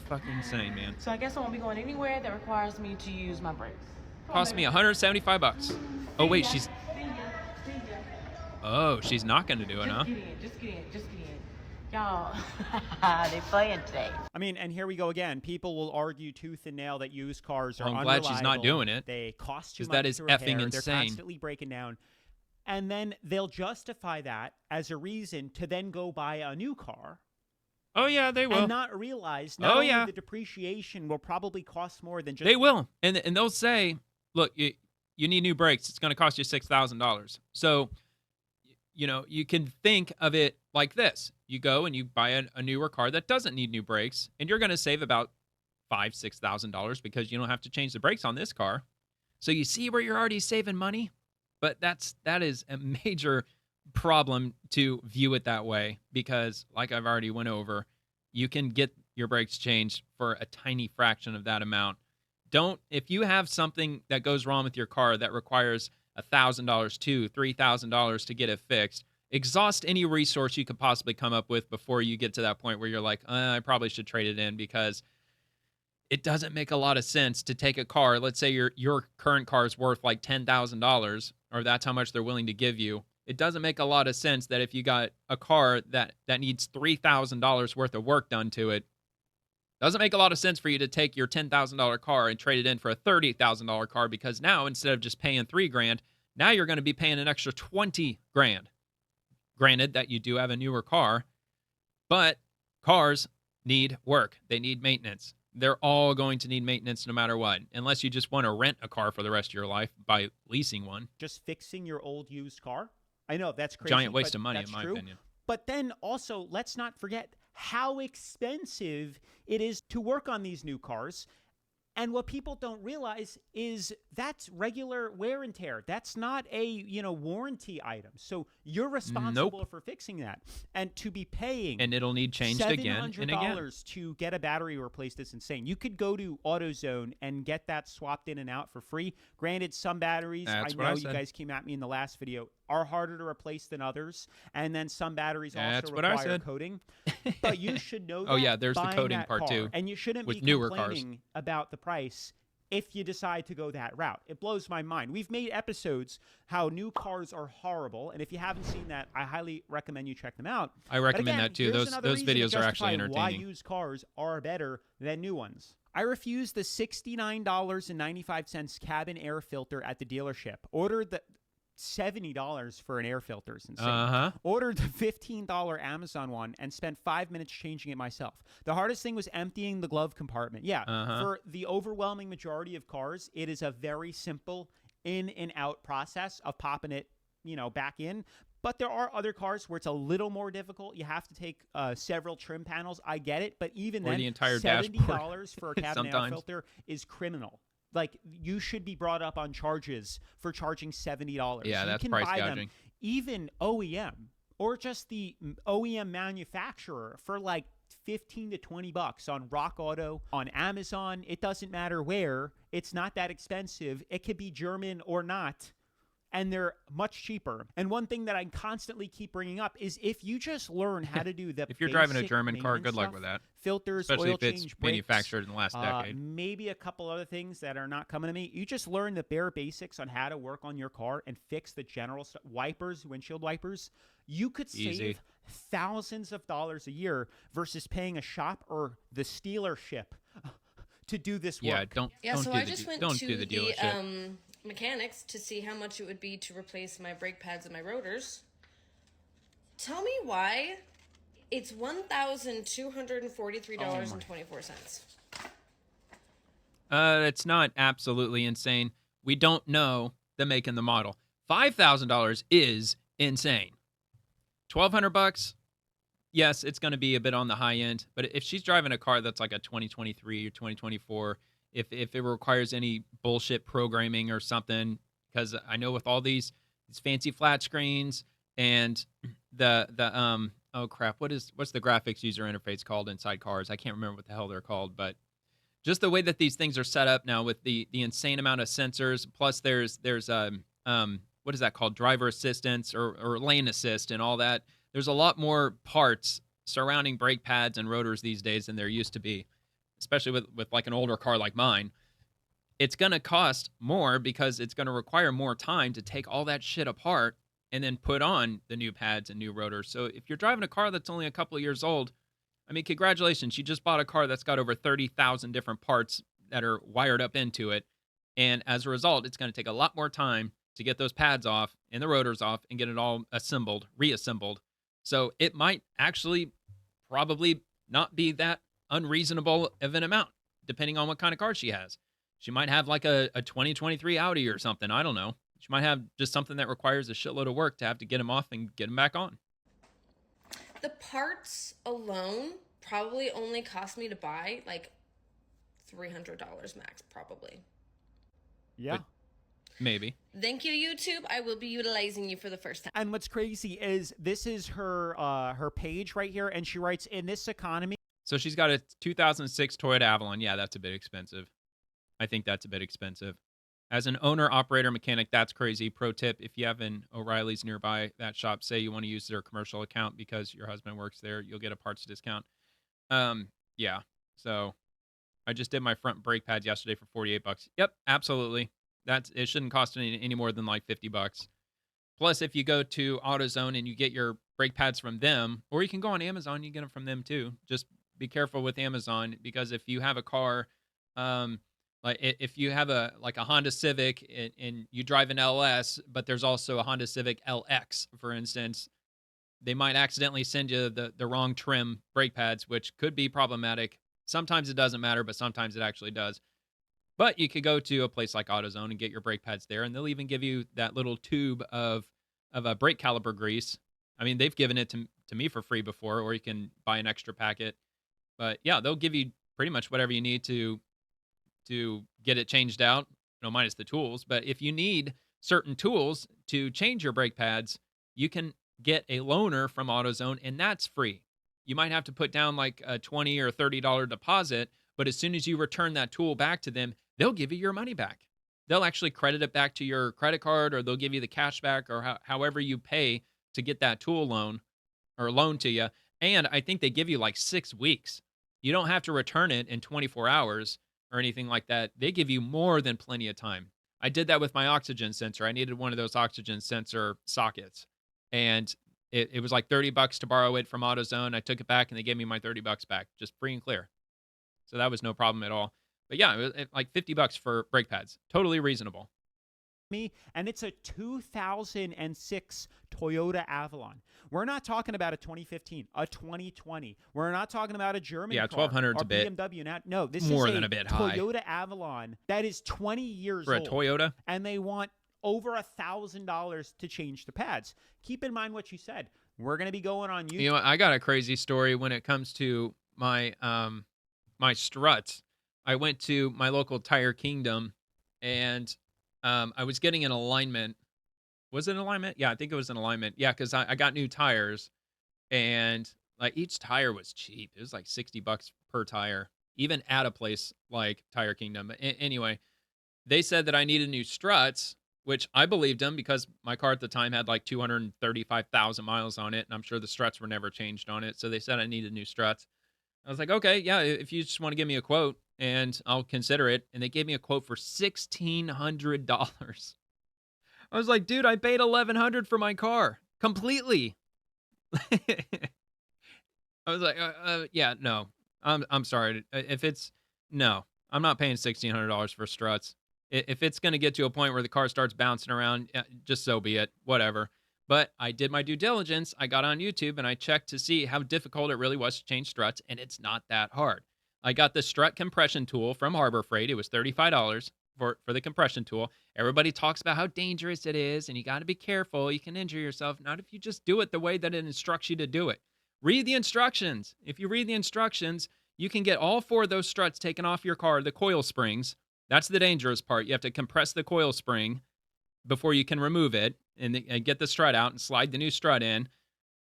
Fucking insane, man. So I guess I won't be going anywhere that requires me to use my brakes. Cost me $175. Oh wait, she's not gonna do it, huh? Just get in. Y'all, they playing today. I mean, and here we go again. People will argue tooth and nail that used cars are I'm unreliable. glad she's not doing it. They cost too much that is to repair. effing insane. They're constantly breaking down. And then they'll justify that as a reason to then go buy a new car. Oh yeah, they will. And not realize not only the depreciation will probably cost more than just... They will. And they'll say, look, you need new brakes. It's going to cost you $6,000. So, you can think of it like this. You go and you buy a newer car that doesn't need new brakes, and you're going to save about $5,000, $6,000 because you don't have to change the brakes on this car. So you see where you're already saving money, but that is a major problem to view it that way because, like I've already went over, you can get your brakes changed for a tiny fraction of that amount. Don't If you have something that goes wrong with your car that requires $1,000, $3,000 to get it fixed, exhaust any resource you could possibly come up with before you get to that point where you're like, I probably should trade it in because it doesn't make a lot of sense to take a car. Let's say your current car is worth like $10,000, or that's how much they're willing to give you. It doesn't make a lot of sense that if you got a car that needs $3,000 worth of work done to it, doesn't make a lot of sense for you to take your $10,000 car and trade it in for a $30,000 car, because now instead of just paying $3,000, now you're going to be paying an extra $20,000. Granted that you do have a newer car, but cars need work. They need maintenance. They're all going to need maintenance no matter what, unless you just want to rent a car for the rest of your life by leasing one. Just fixing your old used car? I know, that's crazy. Giant waste but of money, that's in my true. opinion. But then also, let's not forget how expensive it is to work on these new cars. And what people don't realize is that's regular wear and tear. That's not a, warranty item. So you're responsible for fixing that. And to be paying and it'll need changed again and again. $700 to get a battery replaced is insane. You could go to AutoZone and get that swapped in and out for free. Granted, some batteries, I know you guys came at me in the last video, are harder to replace than others. And then some batteries also require coating. But you should know that. Oh, yeah, there's the coating part too. And you shouldn't be newer complaining about the price if you decide to go that route. It blows my mind. We've made episodes how new cars are horrible, and if you haven't seen that, I highly recommend you check them out. I recommend that too. Those videos are actually entertaining. Why used cars are better than new ones. I refused the $69.95 cabin air filter at the dealership. Ordered the $70 for an air filter is insane. Ordered the $15 Amazon one and spent 5 minutes changing it myself. The hardest thing was emptying the glove compartment. For the overwhelming majority of cars, it is a very simple in and out process of popping it, back in. But there are other cars where it's a little more difficult. You have to take several trim panels. I get it, but even then, the entire $70 for a cabin air filter is criminal. Like, you should be brought up on charges for charging $70. Yeah, that's you can price buy gouging. them, even OEM or just the OEM manufacturer, for like $15 to $20 on Rock Auto, on Amazon. It doesn't matter where. It's not that expensive. It could be German or not. And they're much cheaper. And one thing that I constantly keep bringing up is if you just learn how to do the if you're driving a German car, good luck with that. Filters, especially oil if it's change, brakes, manufactured in the last decade. Maybe a couple other things that are not coming to me. You just learn the bare basics on how to work on your car and fix the general stuff. Wipers, windshield wipers. You could save thousands of dollars a year versus paying a shop or the dealership to do this work. So I just went to the mechanics to see how much it would be to replace my brake pads and my rotors. Tell me why it's $1,243.24. It's not absolutely insane. We don't know the make and the model. $5,000 is insane. $1,200, yes, it's going to be a bit on the high end. But if she's driving a car that's like a 2023 or 2024, if it requires any bullshit programming or something, because I know with all these fancy flat screens and the oh crap, what's the graphics user interface called inside cars? I can't remember what the hell they're called, but just the way that these things are set up now with the insane amount of sensors, plus there's what is that called? Driver assistance or lane assist and all that. There's a lot more parts surrounding brake pads and rotors these days than there used to be. Especially with like an older car like mine, it's going to cost more because it's going to require more time to take all that shit apart and then put on the new pads and new rotors. So if you're driving a car that's only a couple of years old, I mean, congratulations. You just bought a car that's got over 30,000 different parts that are wired up into it. And as a result, it's going to take a lot more time to get those pads off and the rotors off and get it all reassembled. So it might actually probably not be that unreasonable of an amount, depending on what kind of car she has. She might have like a 2023 Audi or something. I don't know. She might have just something that requires a shitload of work to have to get them off and get them back on. The parts alone probably only cost me to buy like $300 max, probably. Yeah. Maybe. Thank you, YouTube. I will be utilizing you for the first time. And what's crazy is this is her page right here, and she writes, in this economy. So she's got a 2006 Toyota Avalon. Yeah, that's a bit expensive. I think that's a bit expensive. As an owner, operator, mechanic, that's crazy. Pro tip, if you have an O'Reilly's nearby that shop, say you want to use their commercial account because your husband works there, you'll get a parts discount. Yeah. So I just did my front brake pads yesterday for 48 bucks. Yep, absolutely. It shouldn't cost any more than like 50 bucks. Plus, if you go to AutoZone and you get your brake pads from them, or you can go on Amazon, you get them from them too. Just be careful with Amazon, because if you have a car, like if you have a Honda Civic and you drive an LS, but there's also a Honda Civic LX, for instance, they might accidentally send you the wrong trim brake pads, which could be problematic. Sometimes it doesn't matter, but sometimes it actually does. But you could go to a place like AutoZone and get your brake pads there, and they'll even give you that little tube of a brake caliper grease. I mean, they've given it to me for free before, or you can buy an extra packet. But yeah, they'll give you pretty much whatever you need to get it changed out, minus the tools. But if you need certain tools to change your brake pads, you can get a loaner from AutoZone, and that's free. You might have to put down like a $20 or $30 deposit, but as soon as you return that tool back to them, they'll give you your money back. They'll actually credit it back to your credit card, or they'll give you the cash back, or however you pay to get that tool loan or loan to you. And I think they give you like 6 weeks. You don't have to return it in 24 hours or anything like that. They give you more than plenty of time. I did that with my oxygen sensor. I needed one of those oxygen sensor sockets, and it was like 30 bucks to borrow it from AutoZone. I took it back and they gave me my 30 bucks back, just free and clear. So that was no problem at all. But yeah, it was like 50 bucks for brake pads. Totally reasonable. And it's a 2006 Toyota Avalon. We're not talking about a 2015, a 2020. We're not talking about a German car. 1200's or a bit. BMW. No, this more is than a bit high. Toyota Avalon that is 20 years For old. a Toyota? And they want over $1,000 to change the pads. Keep in mind what you said. We're going to be going on YouTube. You know, I got a crazy story when it comes to my my struts. I went to my local Tire Kingdom, and I was getting an alignment. Was it an alignment? Yeah, I think it was an alignment. Yeah, because I got new tires, and like each tire was cheap. It was like 60 bucks per tire, even at a place like Tire Kingdom. Anyway, they said that I needed new struts, which I believed them because my car at the time had like 235,000 miles on it, and I'm sure the struts were never changed on it. So they said I needed new struts. I was like, okay, yeah, if you just want to give me a quote, and I'll consider it. And they gave me a quote for $1,600. I was like, dude, I paid $1,100 for my car completely. I was like, yeah, no, I'm sorry. If it's no, I'm not paying $1,600 for struts. If it's going to get to a point where the car starts bouncing around, just so be it, whatever. But I did my due diligence. I got on YouTube and I checked to see how difficult it really was to change struts, and it's not that hard. I got the strut compression tool from Harbor Freight. It was $35 for the compression tool. Everybody talks about how dangerous it is, and you got to be careful. You can injure yourself. Not if you just do it the way that it instructs you to do it. Read the instructions. If you read the instructions, you can get all 4 of those struts taken off your car, the coil springs. That's the dangerous part. You have to compress the coil spring before you can remove it and get the strut out and slide the new strut in,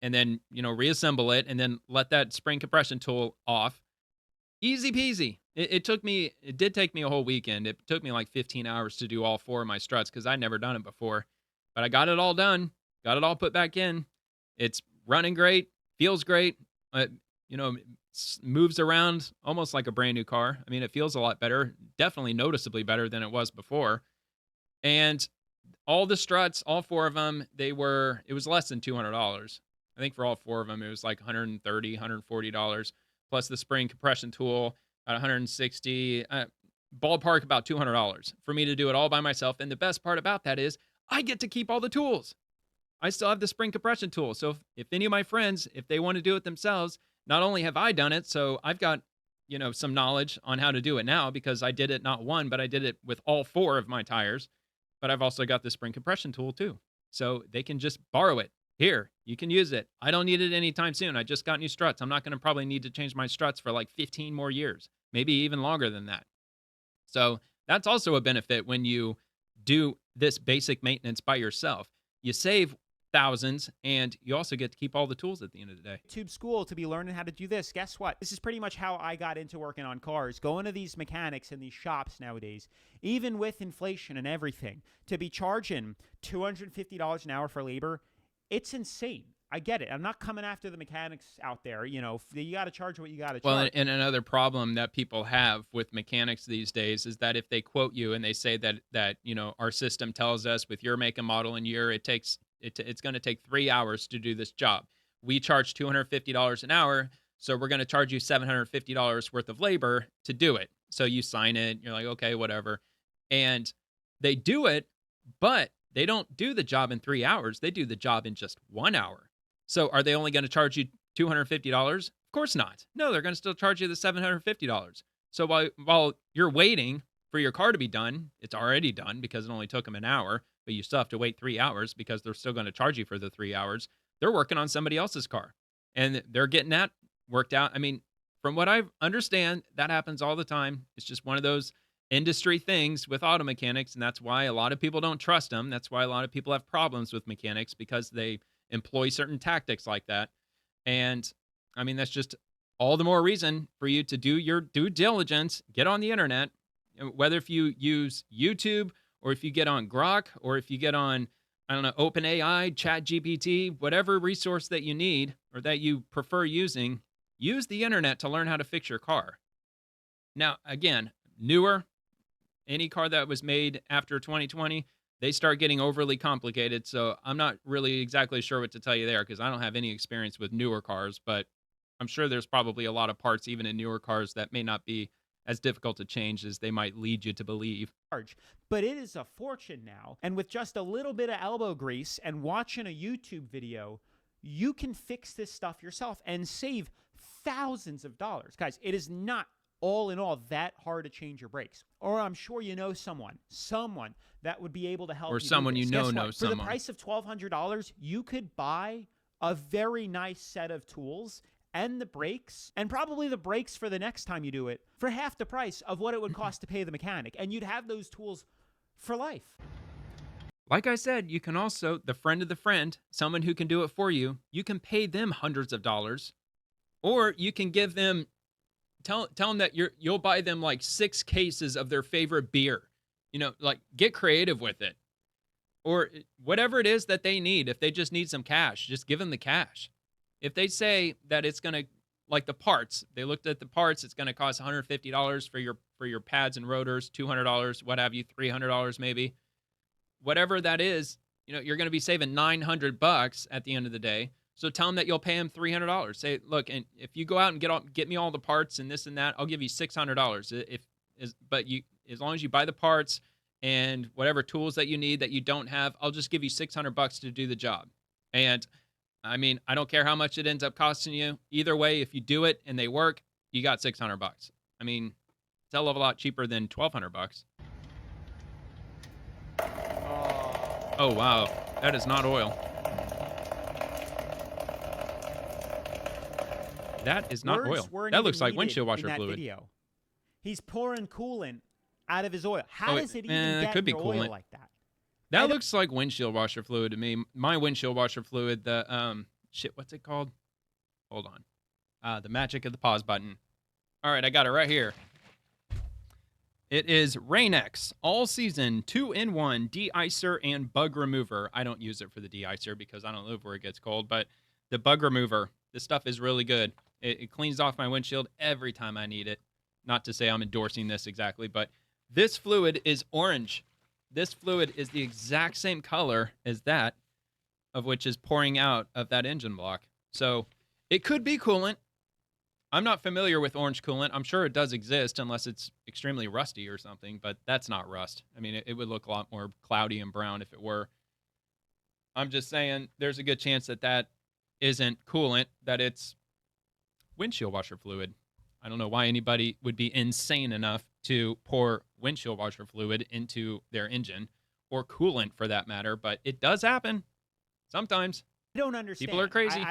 and then, reassemble it, and then let that spring compression tool off. Easy peasy. It did take me a whole weekend. It took me like 15 hours to do all 4 of my struts because I'd never done it before. But I got it all done. Got it all put back in. It's running great. Feels great. Moves around almost like a brand new car. I mean, it feels a lot better. Definitely noticeably better than it was before. And all the struts, all 4 of them, it was less than $200. I think for all 4 of them, it was like $130, $140. Plus the spring compression tool at $160, ballpark about $200 for me to do it all by myself. And the best part about that is I get to keep all the tools. I still have the spring compression tool. So if any of my friends, if they want to do it themselves, not only have I done it, so I've got, some knowledge on how to do it now because I did it not one, but I did it with all 4 of my tires. But I've also got the spring compression tool too. So they can just borrow it. Here, you can use it. I don't need it anytime soon. I just got new struts. I'm not going to probably need to change my struts for like 15 more years, maybe even longer than that. So that's also a benefit when you do this basic maintenance by yourself. You save thousands, and you also get to keep all the tools at the end of the day. YouTube school to be learning how to do this. Guess what? This is pretty much how I got into working on cars, going to these mechanics in these shops nowadays, even with inflation and everything, to be charging $250 an hour for labor. It's insane. I get it. I'm not coming after the mechanics out there. You know, you got to charge what you got to charge. Well, and another problem that people have with mechanics these days is that if they quote you and they say that you know, our system tells us with your make and model and year, it's going to take 3 hours to do this job. We charge $250 an hour, so we're going to charge you $750 worth of labor to do it. So you sign it. You're like, okay, whatever. And they do it, but they don't do the job in 3 hours. They do the job in just 1 hour. So are they only going to charge you $250? Of course not. No, they're going to still charge you the $750. So while you're waiting for your car to be done, it's already done because it only took them an hour, but you still have to wait 3 hours because they're still going to charge you for the 3 hours. They're working on somebody else's car, and they're getting that worked out. I mean, from what I understand, that happens all the time. It's just one of those industry things with auto mechanics, and that's why a lot of people don't trust them. That's why a lot of people have problems with mechanics, because they employ certain tactics like that. And I mean, that's just all the more reason for you to do your due diligence, get on the internet, whether if you use YouTube or if you get on Grok or if you get on, I don't know, OpenAI, ChatGPT, whatever resource that you need or that you prefer using, use the internet to learn how to fix your car. Now, again, newer, any car that was made after 2020, they start getting overly complicated. So I'm not really exactly sure what to tell you there because I don't have any experience with newer cars, but I'm sure there's probably a lot of parts, even in newer cars, that may not be as difficult to change as they might lead you to believe. But it is a fortune now. And with just a little bit of elbow grease and watching a YouTube video, you can fix this stuff yourself and save thousands of dollars. Guys, it is not all in all that hard to change your brakes. Or I'm sure you know someone that would be able to help you. Or someone you know knows someone. someone. For the price of $1,200, you could buy a very nice set of tools and the brakes, and probably the brakes for the next time you do it, for half the price of what it would cost to pay the mechanic. And you'd have those tools for life. Like I said, you can also, the friend of the friend, someone who can do it for you, you can pay them hundreds of dollars. Or you can give them, tell them that you'll buy them like 6 cases of their favorite beer. You know, like, get creative with it. Or whatever it is that they need. If they just need some cash, just give them the cash. If they say that it's going to, like the parts, they looked at the parts, it's going to cost $150 for your pads and rotors, $200, what have you, $300 maybe. Whatever that is, you know, you're going to be saving $900 at the end of the day. So tell them that you'll pay them $300. Say, look, and if you go out and get me all the parts and this and that, I'll give you $600. But as long as you buy the parts and whatever tools that you need that you don't have, I'll just give you $600 to do the job. And I mean, I don't care how much it ends up costing you. Either way, if you do it and they work, you got $600. I mean, it's a hell of a lot cheaper than $1,200. Oh, wow. That is not oil. That is not oil. That looks like windshield washer fluid. Video. He's pouring coolant out of his oil. How does it even get could be into coolant oil like that? That looks like windshield washer fluid to me. My windshield washer fluid, the what's it called? Hold on. The magic of the pause button. All right, I got it right here. It is Rain-X All Season 2-in-1 De-icer and Bug Remover. I don't use it for the de-icer because I don't live where it gets cold, but the bug remover, this stuff is really good. It cleans off my windshield every time I need it. Not to say I'm endorsing this exactly, but this fluid is orange. This fluid is the exact same color as that, of which is pouring out of that engine block. So it could be coolant. I'm not familiar with orange coolant. I'm sure it does exist unless it's extremely rusty or something, but that's not rust. I mean, it would look a lot more cloudy and brown if it were. I'm just saying there's a good chance that that isn't coolant, that it's windshield washer fluid. I don't know why anybody would be insane enough to pour windshield washer fluid into their engine, or coolant for that matter, but it does happen sometimes. I don't understand. People are crazy.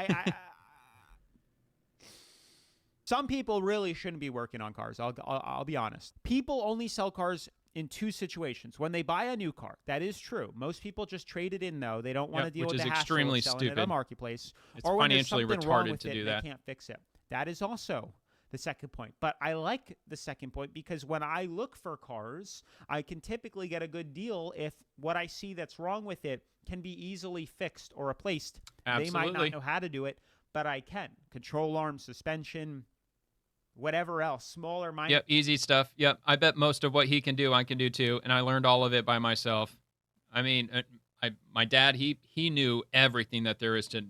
Some people really shouldn't be working on cars. I'll be honest. People only sell cars in two situations. When they buy a new car, that is true. Most people just trade it in, though. They don't want to deal which with is the hassle extremely of selling it on stupid. a marketplace. It's or when there's financially something wrong retarded with to it do and that. they can't fix it. That is also the second point. But I like the second point because when I look for cars, I can typically get a good deal if what I see that's wrong with it can be easily fixed or replaced. Absolutely. They might not know how to do it, but I can. Control arm, suspension, whatever else, smaller, minor. Yep, easy stuff. Yep, I bet most of what he can do, I can do too, and I learned all of it by myself. I mean, my dad, he knew everything that there is to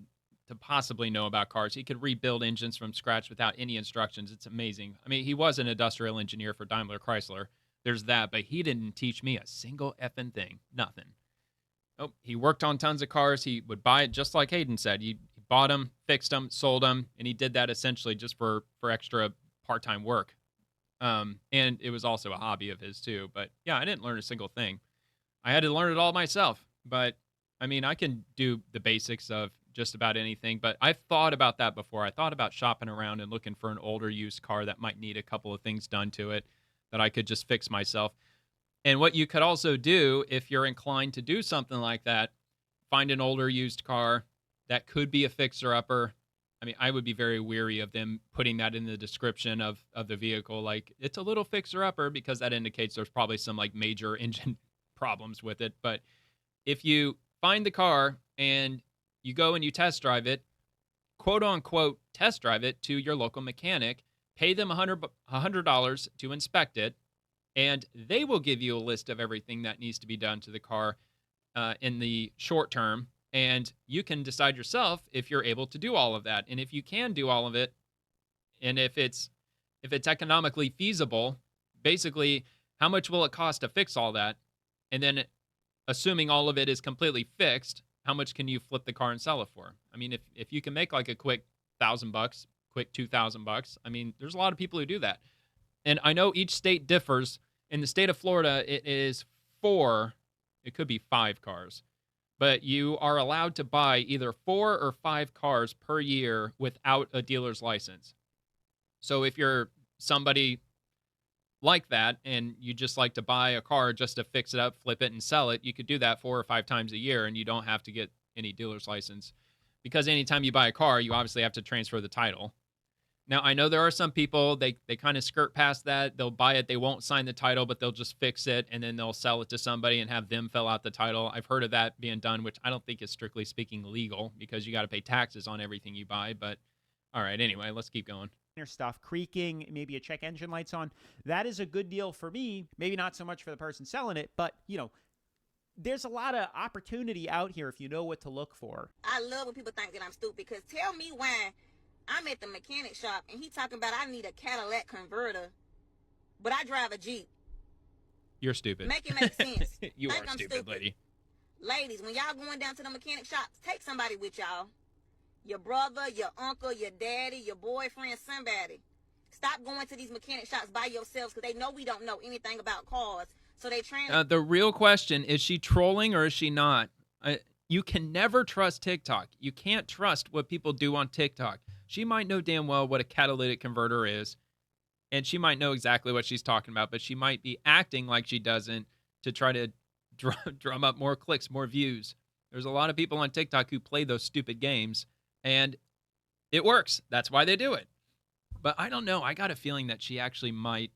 possibly know about cars. He could rebuild engines from scratch without any instructions. It's amazing. I mean, he was an industrial engineer for Daimler Chrysler. There's that, but he didn't teach me a single effing thing. Nothing. Oh, he worked on tons of cars. He would buy it just like Hayden said. He bought them, fixed them, sold them, and he did that essentially just for extra part-time work. And it was also a hobby of his too. But yeah, I didn't learn a single thing. I had to learn it all myself. But I mean, I can do the basics of just about anything, but I've thought about that before. I thought about shopping around and looking for an older used car that might need a couple of things done to it that I could just fix myself. And what you could also do if you're inclined to do something like that, find an older used car that could be a fixer-upper. I mean, I would be very weary of them putting that in the description of the vehicle, like it's a little fixer-upper, because that indicates there's probably some like major engine problems with it. But if you find the car and you go and you test drive it, quote unquote, test drive it to your local mechanic, pay them $100 to inspect it, and they will give you a list of everything that needs to be done to the car in the short term. And you can decide yourself if you're able to do all of that. And if you can do all of it, and if it's economically feasible, basically, how much will it cost to fix all that? And then assuming all of it is completely fixed, how much can you flip the car and sell it for? I mean, if you can make like a quick $1,000, quick $2,000, I mean, there's a lot of people who do that. And I know each state differs. In the state of Florida, it is 4, it could be 5 cars. But you are allowed to buy either 4 or 5 cars per year without a dealer's license. So if you're somebody like that and you just like to buy a car just to fix it up, flip it, and sell it, you could do that 4 or 5 times a year, and you don't have to get any dealer's license. Because anytime you buy a car, you obviously have to transfer the title. Now, I know there are some people, they kind of skirt past that. They'll buy it, they won't sign the title, but they'll just fix it, and then they'll sell it to somebody and have them fill out the title. I've heard of that being done, which I don't think is strictly speaking legal, because you got to pay taxes on everything you buy. But all right, anyway, let's keep going. Stuff, creaking, maybe a check engine light's on. That is a good deal for me. Maybe not so much for the person selling it, but, you know, there's a lot of opportunity out here if you know what to look for. I love when people think that I'm stupid, because tell me why I'm at the mechanic shop and he talking about I need a Cadillac converter, but I drive a Jeep. You're stupid. Make it make sense. You Think are I'm stupid, lady. Ladies, when y'all going down to the mechanic shops, take somebody with y'all. Your brother, your uncle, your daddy, your boyfriend, somebody. Stop going to these mechanic shops by yourselves, because they know we don't know anything about cars. So they trying. The real question, is she trolling or is she not? You can never trust TikTok. You can't trust what people do on TikTok. She might know damn well what a catalytic converter is, and she might know exactly what she's talking about, but she might be acting like she doesn't to try to drum up more clicks, more views. There's a lot of people on TikTok who play those stupid games, and it works. That's why they do it. But I don't know. I got a feeling that she actually might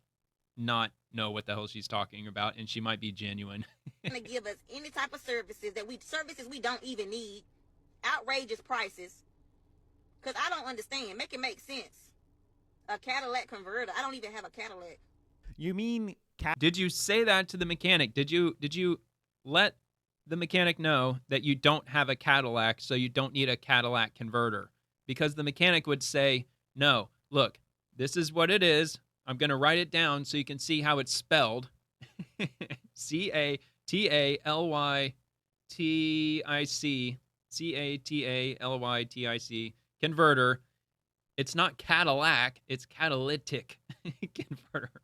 not know what the hell she's talking about, and she might be genuine. To give us any type of services we don't even need, outrageous prices, because I don't understand. Make it make sense. A Cadillac converter. I don't even have a Cadillac. You mean Did you say that to the mechanic? Did you let the mechanic know that you don't have a Cadillac, so you don't need a Cadillac converter? Because the mechanic would say, no, look, this is what it is. I'm going to write it down so you can see how it's spelled. Catalytic. Catalytic converter. It's not Cadillac, it's catalytic converter.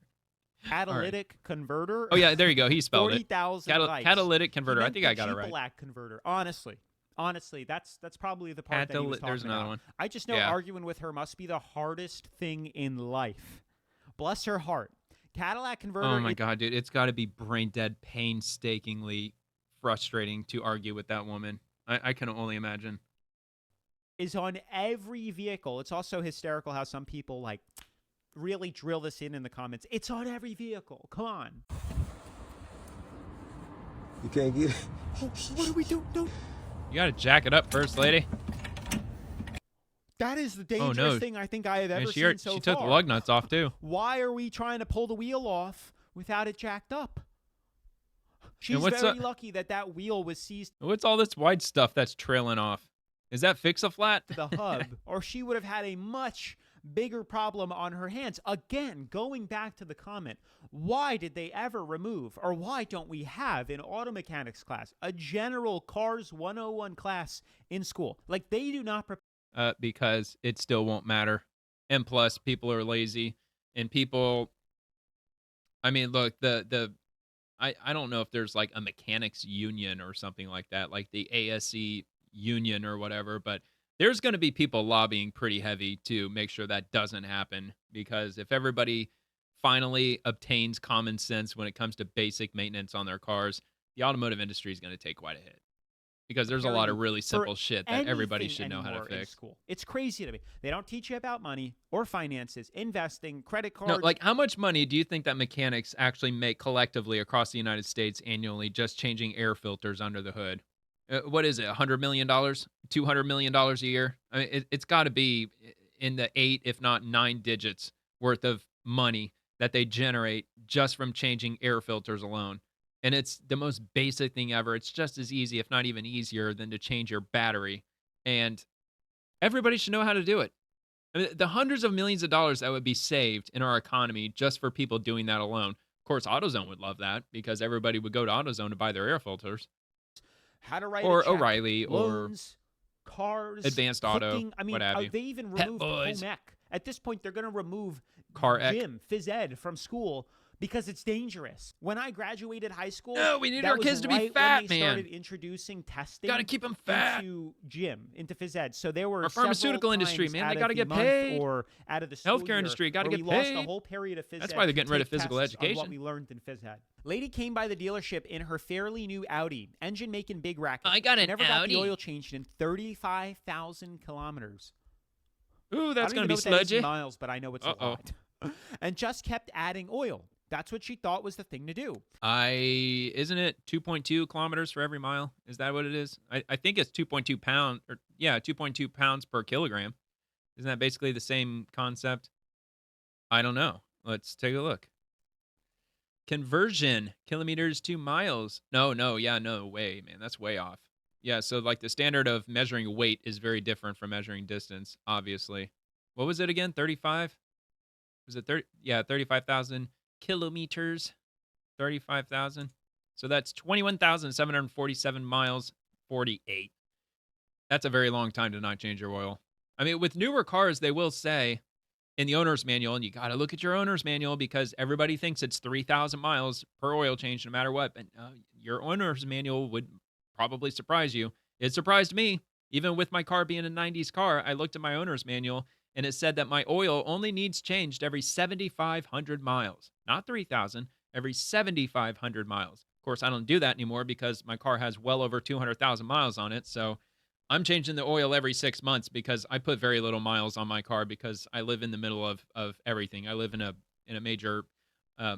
Catalytic converter? Oh, yeah, there you go. He spelled 40,000 it. Catalytic converter. I think I got it right. Jeep-alac converter. Honestly, that's probably the part that he was talking There's another about. one. I just know arguing with her must be the hardest thing in life. Bless her heart. Cadillac converter. Oh my God, dude. It's got to be brain dead, painstakingly frustrating to argue with that woman. I can only imagine. Is on every vehicle. It's also hysterical how some people like really drill this in the comments. It's on every vehicle. Come on. You can't get it. What do we do? Don't. You got to jack it up first, lady. That is the dangerous thing I think I have ever seen so far. She took the lug nuts off, too. Why are we trying to pull the wheel off without it jacked up? She's what's very lucky that wheel was seized What's all this white stuff that's trailing off? Is that Fix-A-Flat? to the hub, or she would have had a much bigger problem on her hands. Again, going back to the comment, why did they ever remove, or why don't we have an auto mechanics class, a general Cars 101 class in school? Like, they do not prepare. Because it still won't matter. And plus, people are lazy. And people, I mean, look, I don't know if there's like a mechanics union or something like that, like the ASE union or whatever, but there's going to be people lobbying pretty heavy to make sure that doesn't happen. Because if everybody finally obtains common sense when it comes to basic maintenance on their cars, the automotive industry is going to take quite a hit. Because there's a lot of really simple shit that everybody should know how to fix. School. It's crazy to me. They don't teach you about money or finances, investing, credit cards. No, like how much money do you think that mechanics actually make collectively across the United States annually just changing air filters under the hood? What is it, $100 million, $200 million a year? I mean, it's got to be in the 8, if not 9 digits worth of money that they generate just from changing air filters alone. And it's the most basic thing ever. It's just as easy, if not even easier, than to change your battery. And everybody should know how to do it. I mean, the hundreds of millions of dollars that would be saved in our economy just for people doing that alone. Of course, AutoZone would love that because everybody would go to AutoZone to buy their air filters. How to write or a check, O'Reilly loans, cars, Advanced cooking. Auto, I mean, what have you. they even Pet removed Boys. home ec. At this point, they're going to remove Car ec. gym, phys ed from school because it's dangerous. When I graduated high school, No, we need that our was kids to be right fat, when they man. started introducing testing. Gotta keep them fat. Into gym, into phys ed. So there were Our pharmaceutical several industry, times man, out they of gotta the get month paid. or out of the school Healthcare year industry gotta where get we lost paid. a whole period of phys ed. That's why they're getting rid of to take physical tests on education. what we learned in phys ed. Lady came by the dealership in her fairly new Audi, engine making big racket. I got She an never got the Audi. oil changed in 35,000 kilometers. Ooh, that's I going don't to even be know what that is in sludgy. miles, but I know it's a lot. And just kept adding oil. That's what she thought was the thing to do. Isn't it 2.2 kilometers for every mile? Is that what it is? I think it's 2.2 pounds, or 2.2 pounds per kilogram. Isn't that basically the same concept? I don't know. Let's take a look. Conversion, kilometers to miles. No way, man. That's way off. Yeah, so like the standard of measuring weight is very different from measuring distance, obviously. What was it again? 35? Was it 30? Yeah, 35,000 kilometers. 35,000. So that's 21,747 miles, 48. That's a very long time to not change your oil. I mean, with newer cars, they will say in the owner's manual, and you got to look at your owner's manual because everybody thinks it's 3,000 miles per oil change no matter what. But your owner's manual would probably surprise you. It surprised me. Even with my car being a 90s car, I looked at my owner's manual and it said that my oil only needs changed every 7,500 miles, not 3,000, every 7,500 miles. Of course, I don't do that anymore because my car has well over 200,000 miles on it. So I'm changing the oil every 6 months because I put very little miles on my car because I live in the middle of everything. I live in a major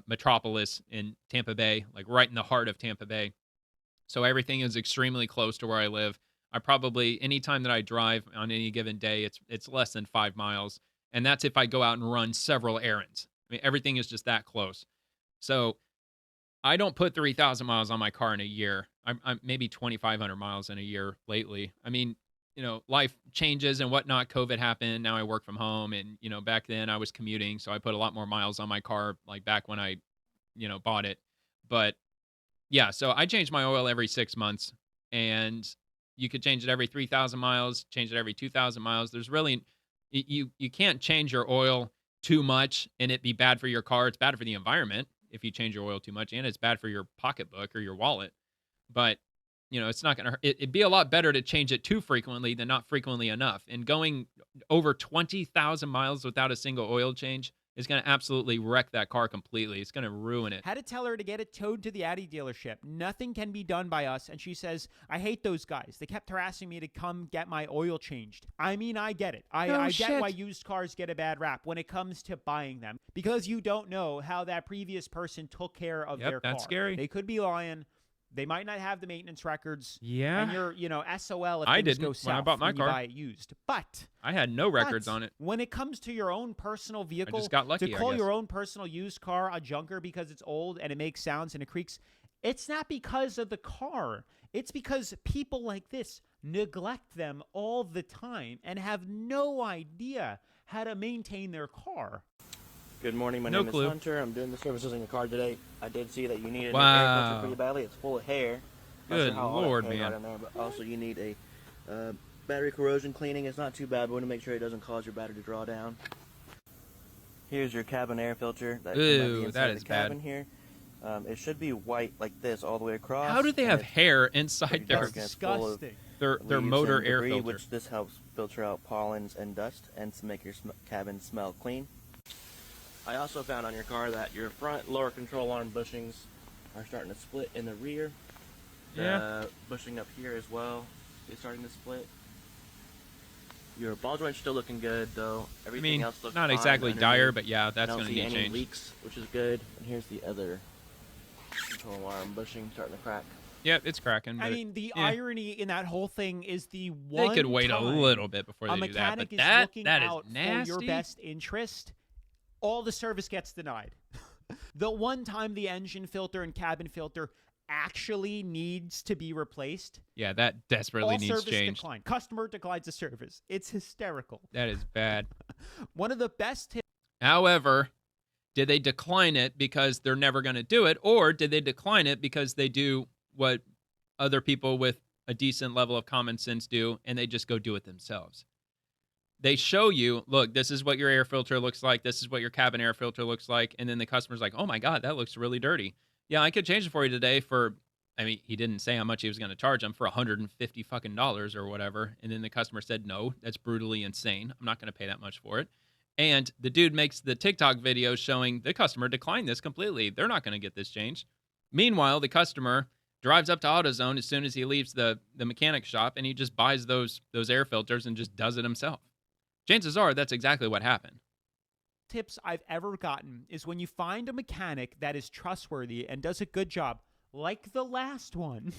metropolis in Tampa Bay, like right in the heart of Tampa Bay. So everything is extremely close to where I live. I probably, anytime that I drive on any given day, it's less than 5 miles. And that's if I go out and run several errands. I mean, everything is just that close. So I don't put 3,000 miles on my car in a year. I'm maybe 2,500 miles in a year lately. I mean, life changes and whatnot. COVID happened. Now I work from home. And, back then I was commuting. So I put a lot more miles on my car, like back when I, bought it. But yeah, so I change my oil every 6 months. And you could change it every 3,000 miles, change it every 2,000 miles. There's really, you can't change your oil too much and it be bad for your car. It's bad for the environment if you change your oil too much, and it's bad for your pocketbook or your wallet. But, it's not going to hurt. It'd be a lot better to change it too frequently than not frequently enough. And going over 20,000 miles without a single oil change, is going to absolutely wreck that car completely. It's going to ruin it. Had to tell her to get it towed to the Audi dealership. Nothing can be done by us. And she says, I hate those guys. They kept harassing me to come get my oil changed. I mean, I get it. I get why used cars get a bad rap when it comes to buying them, because you don't know how that previous person took care of their car. That's scary. They could be lying. They might not have the maintenance records. Yeah. And you're, SOL if I things didn't go when south I bought my when car. you buy it used. But I had no records on it. when it comes to your own personal vehicle, just got lucky, to I call guess. your own personal used car a junker because it's old and it makes sounds and it creaks, it's not because of the car. It's because people like this neglect them all the time and have no idea how to maintain their car. Good morning, my No name clue. is Hunter. I'm doing the services on your car today. I did see that you needed an air Wow. filter pretty badly. It's full of hair. Not Good sure how all that Lord, hair got man. in there, but also you need a battery corrosion cleaning. It's not too bad, but we want to make sure it doesn't cause your battery to draw down. Here's your cabin air filter. That came out of the Ooh, inside that of is the bad. cabin here. It should be white like this all the way across. How do they and have it's hair pretty inside dark their and it's full of Disgusting. their leaves motor and air debris, filter? which this helps filter out pollens and dust and to make your cabin smell clean. I also found on your car that your front lower control arm bushings are starting to split in the rear. The bushing up here as well is starting to split. Your ball joint's still looking good though. I Everything mean, else looks not fine exactly underneath. dire, but yeah, I that's don't going to see need any changed. leaks, which is good. And here's the other control arm bushing starting to crack. Yeah, it's cracking. I but mean, the yeah. irony in that whole thing is the They one could wait a time little bit before a they do that, mechanic but is that looking is out for nasty. your best interest, all the service gets denied. The one time the engine filter and cabin filter actually needs to be replaced, Yeah, that desperately all needs service changed. decline. Customer declines the service. It's hysterical. That is bad. One of the best tips. However, did they decline it because they're never going to do it, or did they decline it because they do what other people with a decent level of common sense do, and they just go do it themselves? They show you, look, this is what your air filter looks like. This is what your cabin air filter looks like. And then the customer's like, oh my God, that looks really dirty. Yeah, I could change it for you today for, I mean, he didn't say how much he was going to charge him for $150 fucking or whatever. And then the customer said, no, that's brutally insane. I'm not going to pay that much for it. And the dude makes the TikTok video showing the customer declined this completely. They're not going to get this changed. Meanwhile, the customer drives up to AutoZone as soon as he leaves the mechanic shop, and he just buys those air filters and just does it himself. Chances are that's exactly what happened. Tips I've ever gotten is when you find a mechanic that is trustworthy and does a good job, like the last one,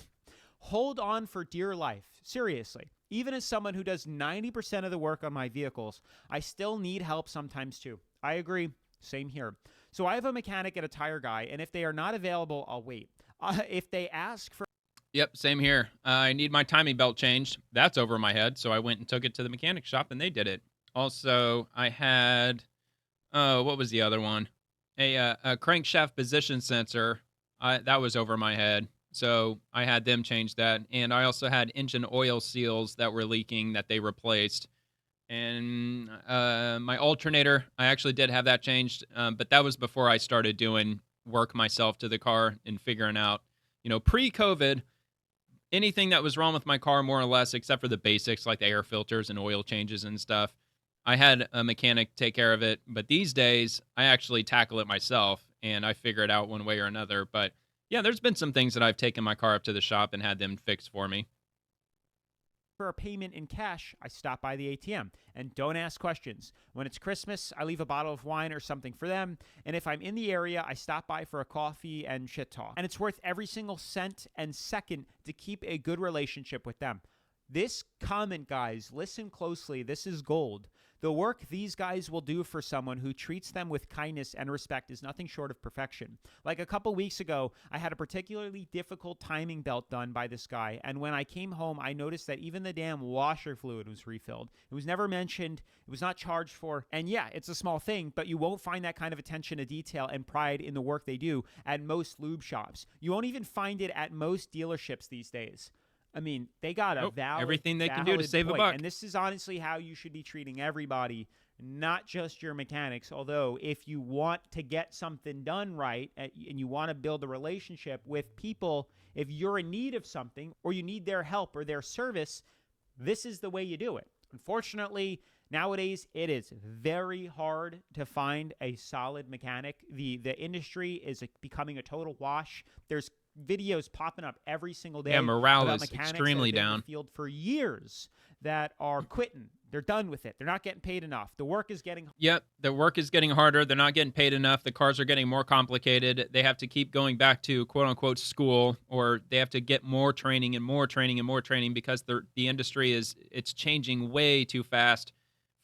hold on for dear life. Seriously. Even as someone who does 90% of the work on my vehicles, I still need help sometimes too. I agree. Same here. So I have a mechanic and a tire guy, and if they are not available, I'll wait. If they ask for... Yep, same here. I need my timing belt changed. That's over my head, so I went and took it to the mechanic shop, and they did it. Also, I had... what was the other one? A crankshaft position sensor. That was over my head. So I had them change that. And I also had engine oil seals that were leaking that they replaced. And my alternator, I actually did have that changed. But that was before I started doing work myself to the car and figuring out, pre-COVID, anything that was wrong with my car, more or less, except for the basics like the air filters and oil changes and stuff, I had a mechanic take care of it. But these days, I actually tackle it myself, and I figure it out one way or another. But yeah, there's been some things that I've taken my car up to the shop and had them fixed for me. For a payment in cash, I stop by the ATM and don't ask questions. When it's Christmas, I leave a bottle of wine or something for them. And if I'm in the area, I stop by for a coffee and shit talk. And it's worth every single cent and second to keep a good relationship with them. This comment, guys, listen closely. This is gold. The work these guys will do for someone who treats them with kindness and respect is nothing short of perfection. Like a couple weeks ago, I had a particularly difficult timing belt done by this guy, and when I came home, I noticed that even the damn washer fluid was refilled. It was never mentioned, it was not charged for, and yeah, it's a small thing, but you won't find that kind of attention to detail and pride in the work they do at most lube shops. You won't even find it at most dealerships these days. I mean, they got a valid everything they can do to save point. a buck. And this is honestly how you should be treating everybody, not just your mechanics. Although, if you want to get something done right and you want to build a relationship with people, if you're in need of something or you need their help or their service, this is the way you do it. Unfortunately, Nowadays, it is very hard to find a solid mechanic. The industry is becoming a total wash. There's videos popping up every single day. Yeah, morale about is mechanics extremely that have been in down. the field for years that are quitting. They're done with it. They're not getting paid enough. The work is getting Yep, the work is getting harder. They're not getting paid enough. The cars are getting more complicated. They have to keep going back to quote unquote school, or they have to get more training and more training and more training because the industry it's changing way too fast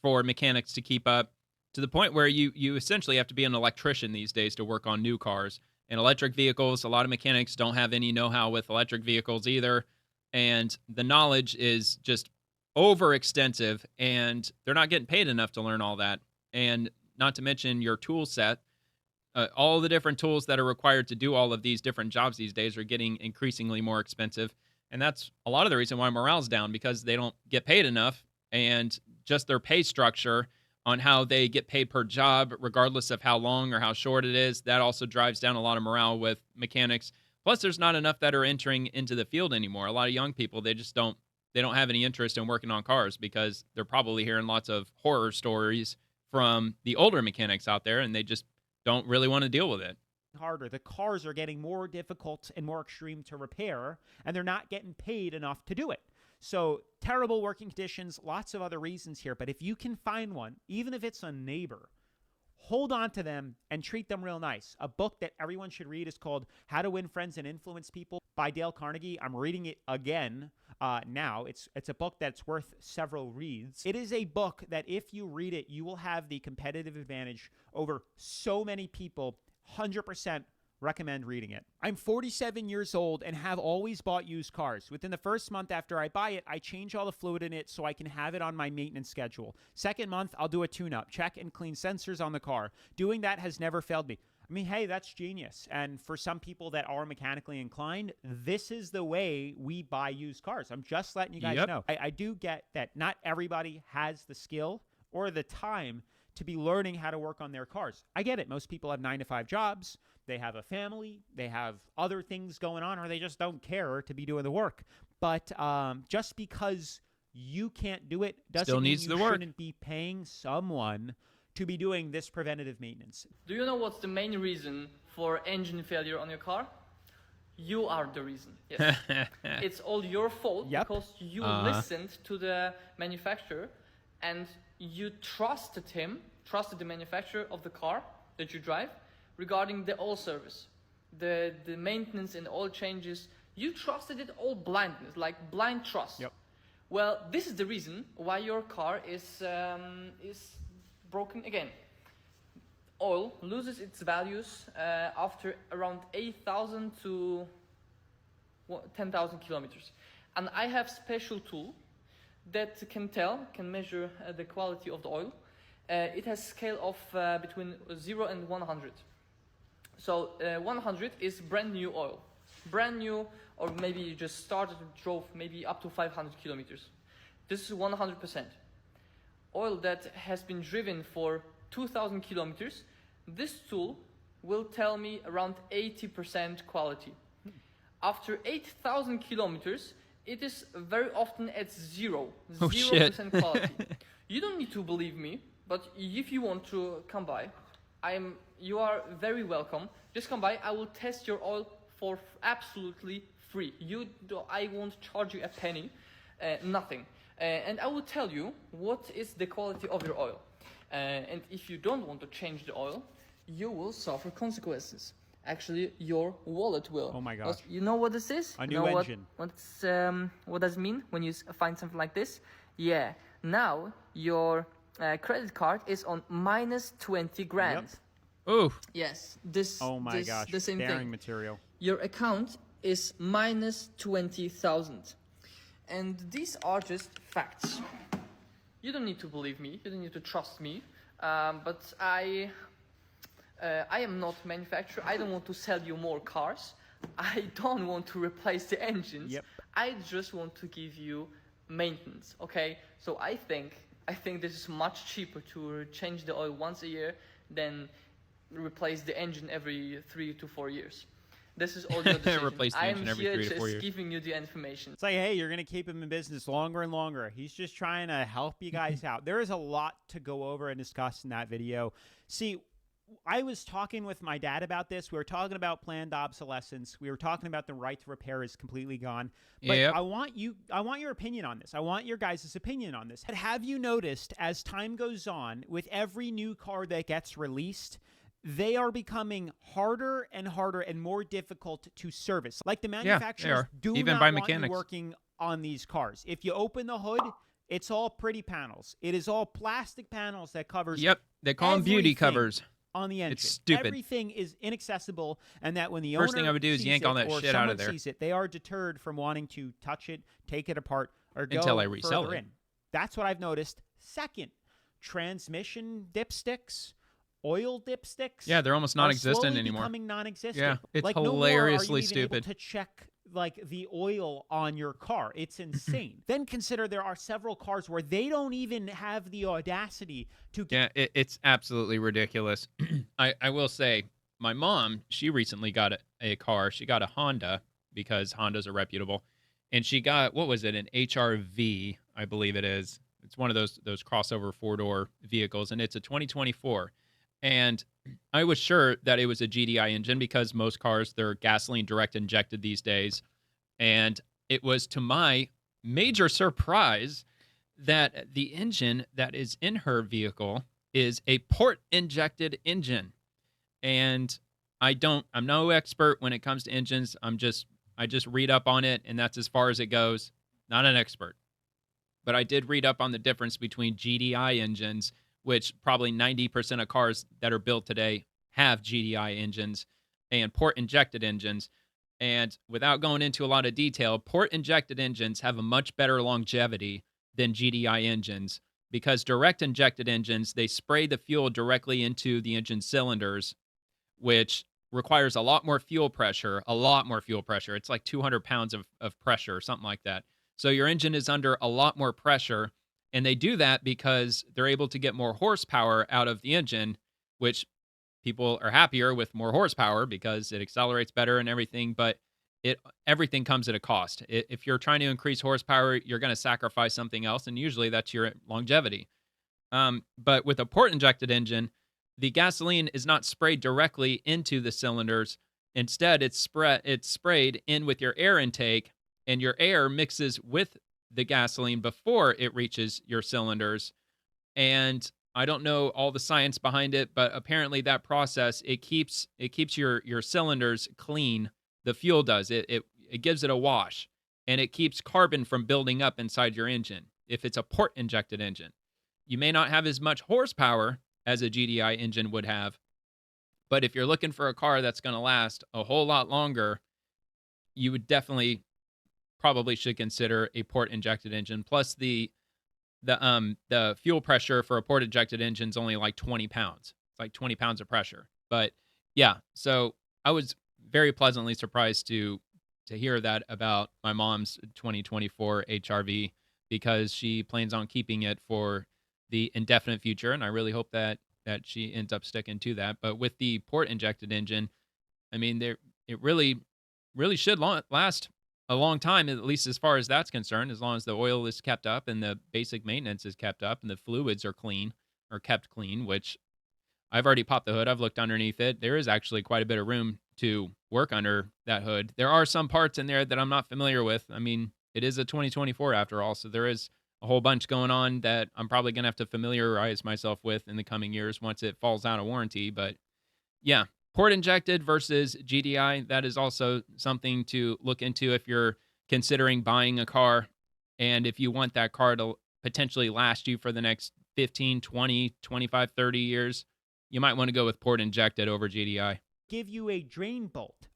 for mechanics to keep up, to the point where you essentially have to be an electrician these days to work on new cars. And electric vehicles, a lot of mechanics don't have any know-how with electric vehicles either, and the knowledge is just overextensive, and they're not getting paid enough to learn all that. And not to mention your tool set, all the different tools that are required to do all of these different jobs these days are getting increasingly more expensive. And that's a lot of the reason why morale's down, because they don't get paid enough, and just their pay structure on how they get paid per job, regardless of how long or how short it is, that also drives down a lot of morale with mechanics. Plus, there's not enough that are entering into the field anymore. A lot of young people, they don't have any interest in working on cars because they're probably hearing lots of horror stories from the older mechanics out there, and they just don't really want to deal with it. harder. The cars are getting more difficult and more extreme to repair, and they're not getting paid enough to do it. So terrible working conditions, lots of other reasons here. But if you can find one, even if it's a neighbor, hold on to them and treat them real nice. A book that everyone should read is called How to Win Friends and Influence People by Dale Carnegie. I'm reading it again now. It's a book that's worth several reads. It is a book that if you read it, you will have the competitive advantage over so many people. 100% recommend reading it. I'm 47 years old and have always bought used cars. Within the first month after I buy it, I change all the fluid in it so I can have it on my maintenance schedule. Second month, I'll do a tune-up, check and clean sensors on the car. Doing that has never failed me. I mean, hey, that's genius. And for some people that are mechanically inclined, this is the way we buy used cars. I'm just letting you guys know. I do get that not everybody has the skill or the time to be learning how to work on their cars. I get it. Most people have 9-to-5 jobs. They have a family. They have other things going on, or they just don't care to be doing the work. But just because you can't do it doesn't mean you shouldn't be paying someone to be doing this preventative maintenance. Do you know what's the main reason for engine failure on your car? You are the reason. Yes. It's all your fault because you listened to the manufacturer and you trusted the manufacturer of the car that you drive regarding the oil service, the maintenance and oil changes. You trusted it all blindness, like blind trust. Well, this is the reason why your car is broken again. Oil loses its values after around 8,000 to 10,000 kilometers. And I have special tool that can measure the quality of the oil. It has scale of between 0 and 100. So 100 is brand new oil. Brand new, or maybe you just started and drove maybe up to 500 kilometers. This is 100%. Oil that has been driven for 2,000 kilometers, this tool will tell me around 80% quality. After 8,000 kilometers, it is very often at 0% quality. You don't need to believe me, but if you want to come by, you are very welcome. Just come by. I will test your oil for absolutely free. I won't charge you a penny, nothing. And I will tell you what is the quality of your oil. And if you don't want to change the oil, you will suffer consequences. Actually, your wallet will. Oh my gosh. You know what this is? A new engine. What does it mean when you find something like this? Yeah. Now your credit card is on minus 20 grand. Oh. Yes. Oh my gosh. The same Bearing thing. material. Your account is minus 20,000. And these are just facts. You don't need to believe me. You don't need to trust me. But I am not manufacturer. I don't want to sell you more cars. I don't want to replace the engines. I just want to give you maintenance. Okay. So I think this is much cheaper to change the oil once a year than replace the engine every 3 to 4 years. This is all your decision. Replace the I am engine every here 3 to 4 just years. giving you the information. It's like, hey, you're going to keep him in business longer and longer. He's just trying to help you guys out. There is a lot to go over and discuss in that video. See, I was talking with my dad about this. We were talking about planned obsolescence. We were talking about the right to repair is completely gone. But Yep. I want your opinion on this. I want your guys' opinion on this. Have you noticed as time goes on, with every new car that gets released, they are becoming harder and harder and more difficult to service? Like the manufacturers do Even not by want mechanics. you working on these cars. If you open the hood, it's all pretty panels. It is all plastic panels that covers Yep. They call them beauty everything covers. on the engine. It's stupid. Everything is inaccessible, and that when the First owner thing I would do is sees yank it all that or shit out of someone there. sees it, they are deterred from wanting to touch it, take it apart, or go Until I resell further it. in. That's what I've noticed. Second, transmission dipsticks, oil dipsticks. Yeah, they're almost are non-existent slowly anymore. becoming non-existent. Yeah, it's like, no more are you hilariously even able stupid. to check like the oil on your car. It's insane. Then consider there are several cars where they don't even have the audacity to Yeah, it's absolutely ridiculous. I will say, my mom, she recently got a car. She got a Honda because Hondas are reputable. And she got, what was it, an HRV, I believe it is. It's one of those crossover 4-door vehicles, and it's a 2024. And I was sure that it was a GDI engine because most cars, they're gasoline direct injected these days. And it was, to my major surprise, that the engine that is in her vehicle is a port injected engine. And I'm no expert when it comes to engines. I just read up on it, and that's as far as it goes. Not an expert. But I did read up on the difference between GDI engines, which probably 90% of cars that are built today have GDI engines, and port-injected engines. And without going into a lot of detail, port-injected engines have a much better longevity than GDI engines because direct-injected engines, they spray the fuel directly into the engine cylinders, which requires a lot more fuel pressure. It's like 200 pounds of pressure or something like that. So your engine is under a lot more pressure. And they do that because they're able to get more horsepower out of the engine, which people are happier with more horsepower because it accelerates better and everything. But everything comes at a cost. If you're trying to increase horsepower, you're going to sacrifice something else. And usually that's your longevity. But with a port-injected engine, the gasoline is not sprayed directly into the cylinders. Instead, it's sprayed in with your air intake, and your air mixes with the gasoline before it reaches your cylinders. And I don't know all the science behind it, but apparently that process, it keeps your cylinders clean. The fuel does. It gives it a wash, and it keeps carbon from building up inside your engine. If it's a port injected engine, you may not have as much horsepower as a GDI engine would have, but if you're looking for a car that's going to last a whole lot longer, you would definitely probably should consider a port injected engine. Plus the fuel pressure for a port injected engine is only like 20 pounds. It's like 20 pounds of pressure. But yeah, so I was very pleasantly surprised to hear that about my mom's 2024 HRV because she plans on keeping it for the indefinite future, and I really hope that she ends up sticking to that. But with the port injected engine, I mean, it really should last a long time, at least as far as that's concerned, as long as the oil is kept up and the basic maintenance is kept up and the fluids are clean or kept clean, which I've already popped the hood. I've looked underneath it. There is actually quite a bit of room to work under that hood. There are some parts in there that I'm not familiar with. I mean, it is a 2024 after all, so there is a whole bunch going on that I'm probably going to have to familiarize myself with in the coming years once it falls out of warranty. But yeah, port injected versus GDI, that is also something to look into if you're considering buying a car. And if you want that car to potentially last you for the next 15, 20, 25, 30 years, you might want to go with port injected over GDI. Give you a drain bolt.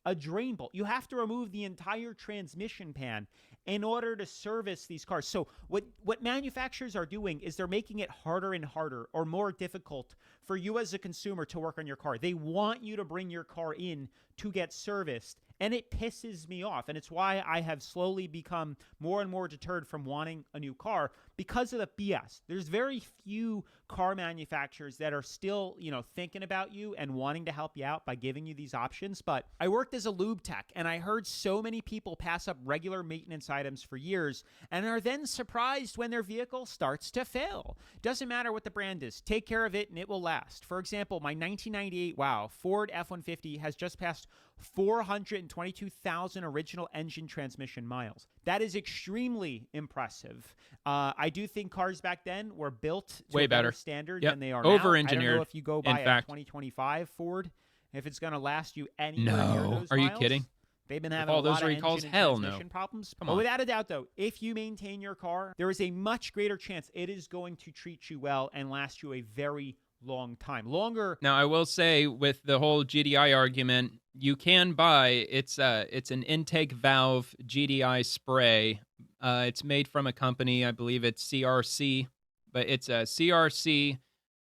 You have to remove the entire transmission pan in order to service these cars. So what manufacturers are doing is they're making it harder and harder or more difficult for you as a consumer to work on your car. They want you to bring your car in to get serviced, And it pisses me off. And it's why I have slowly become more and more deterred from wanting a new car because of the BS. There's very few car manufacturers that are still, thinking about you and wanting to help you out by giving you these options. But I worked as a lube tech, and I heard so many people pass up regular maintenance items for years and are then surprised when their vehicle starts to fail. Doesn't matter what the brand is. Take care of it and it will last. For example, my 1998 Ford F-150 has just passed 422,000 original engine transmission miles. That is extremely impressive. I do think cars back then were built to Way a better better standard Yep. than they are now. Over-engineered, I don't know if you go by in a fact. 2025 Ford, if it's going to last you anywhere near No. those Are you miles. kidding? They've been With having all a those lot of recalls? engine and Hell no. transmission problems. Come But on. without a doubt, though, if you maintain your car, there is a much greater chance it is going to treat you well and last you a very long time. Longer. Now, I will say with the whole GDI argument, you can buy it's an intake valve GDI spray. It's made from a company, I believe it's CRC, but it's a CRC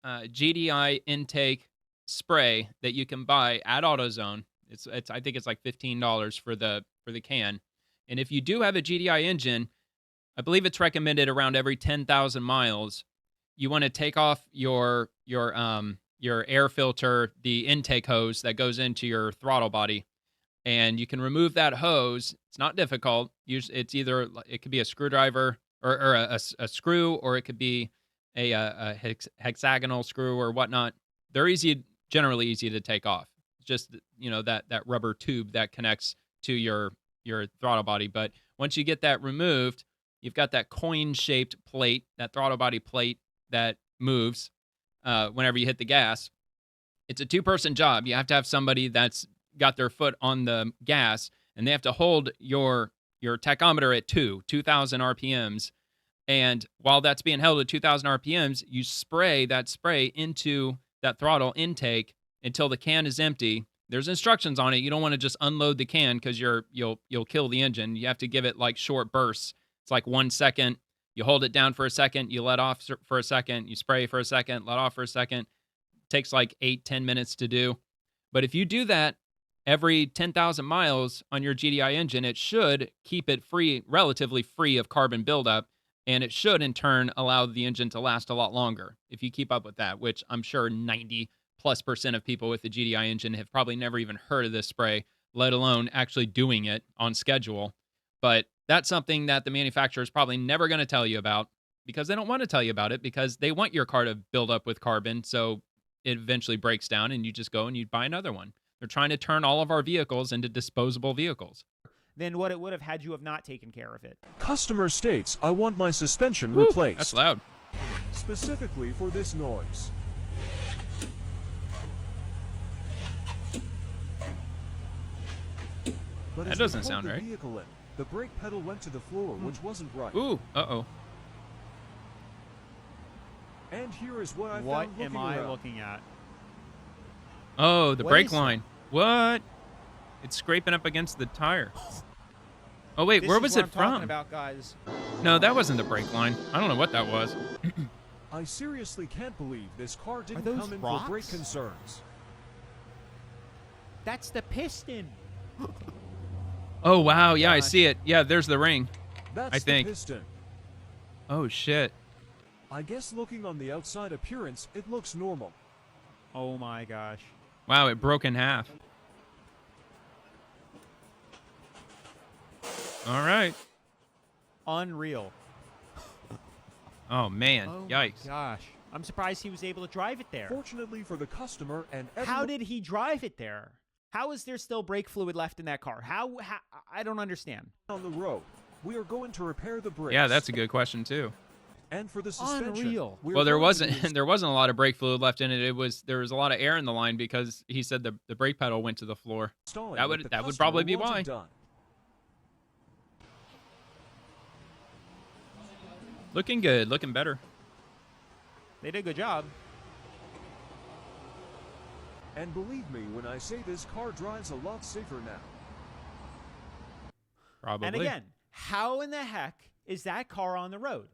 GDI intake spray that you can buy at AutoZone. It's I think it's like $15 for the can. And if you do have a GDI engine, I believe it's recommended around every 10,000 miles. You want to take off your air filter, the intake hose that goes into your throttle body, and you can remove that hose. It's not difficult. It's either it could be a screwdriver or a screw, or it could be a hexagonal screw or whatnot. They're generally easy to take off. Just that rubber tube that connects to your throttle body. But once you get that removed, you've got that coin-shaped plate, that throttle body plate that moves whenever you hit the gas. It's a two-person job. You have to have somebody that's got their foot on the gas, and they have to hold your tachometer at 2,000 RPMs. And while that's being held at 2,000 RPMs, you spray that spray into that throttle intake until the can is empty. There's instructions on it. You don't want to just unload the can because you'll kill the engine. You have to give it like short bursts. It's like 1 second. You hold it down for a second. You let off for a second. You spray for a second. Let off for a second. It takes like 8-10 minutes to do. But if you do that every 10,000 miles on your GDI engine, it should keep it relatively free of carbon buildup. And it should, in turn, allow the engine to last a lot longer if you keep up with that, which I'm sure 90+% of people with the GDI engine have probably never even heard of this spray, let alone actually doing it on schedule. But that's something that the manufacturer is probably never going to tell you about because they don't want to tell you about it because they want your car to build up with carbon so it eventually breaks down and you just go and you buy another one. They're trying to turn all of our vehicles into disposable vehicles. Than what it would have had you have not taken care of it. Customer states, I want my suspension Woo, replaced. That's loud. Specifically for this noise. But That as we doesn't pulled sound the right. vehicle in, the brake pedal went to the floor, which wasn't right. Ooh, uh-oh. And here is what I What found am I looking at? Oh, the What brake is line. What? It's scraping up against the tire. Oh, wait, This where is was what it I'm talking from? about, guys. No, that wasn't the brake line. I don't know what that was. I seriously can't believe this car didn't those come in rocks? for brake concerns. That's the piston. Oh, wow. Yeah, I Gosh. see it. Yeah, there's the ring. That's I think. the piston. Oh, shit. I guess looking on the outside appearance, it looks normal. Oh my gosh. Wow, it broke in half. All right. Unreal. Oh, man. Oh Yikes. my gosh. I'm surprised he was able to drive it there. Fortunately for the customer and How did he drive it there? How is there still brake fluid left in that car? How I don't understand. on the road, we are going to repair the brakes. Yeah, that's a good question, too. And for the suspension, Unreal. we're Well, there going to wasn't use there wasn't a lot of brake fluid left in it. There was a lot of air in the line because he said the brake pedal went to the floor. installing That what would the that would customer probably be wanted why. done. Looking good, looking better. They did a good job. And believe me when I say this car drives a lot safer now. Probably. And again, how in the heck is that car on the road?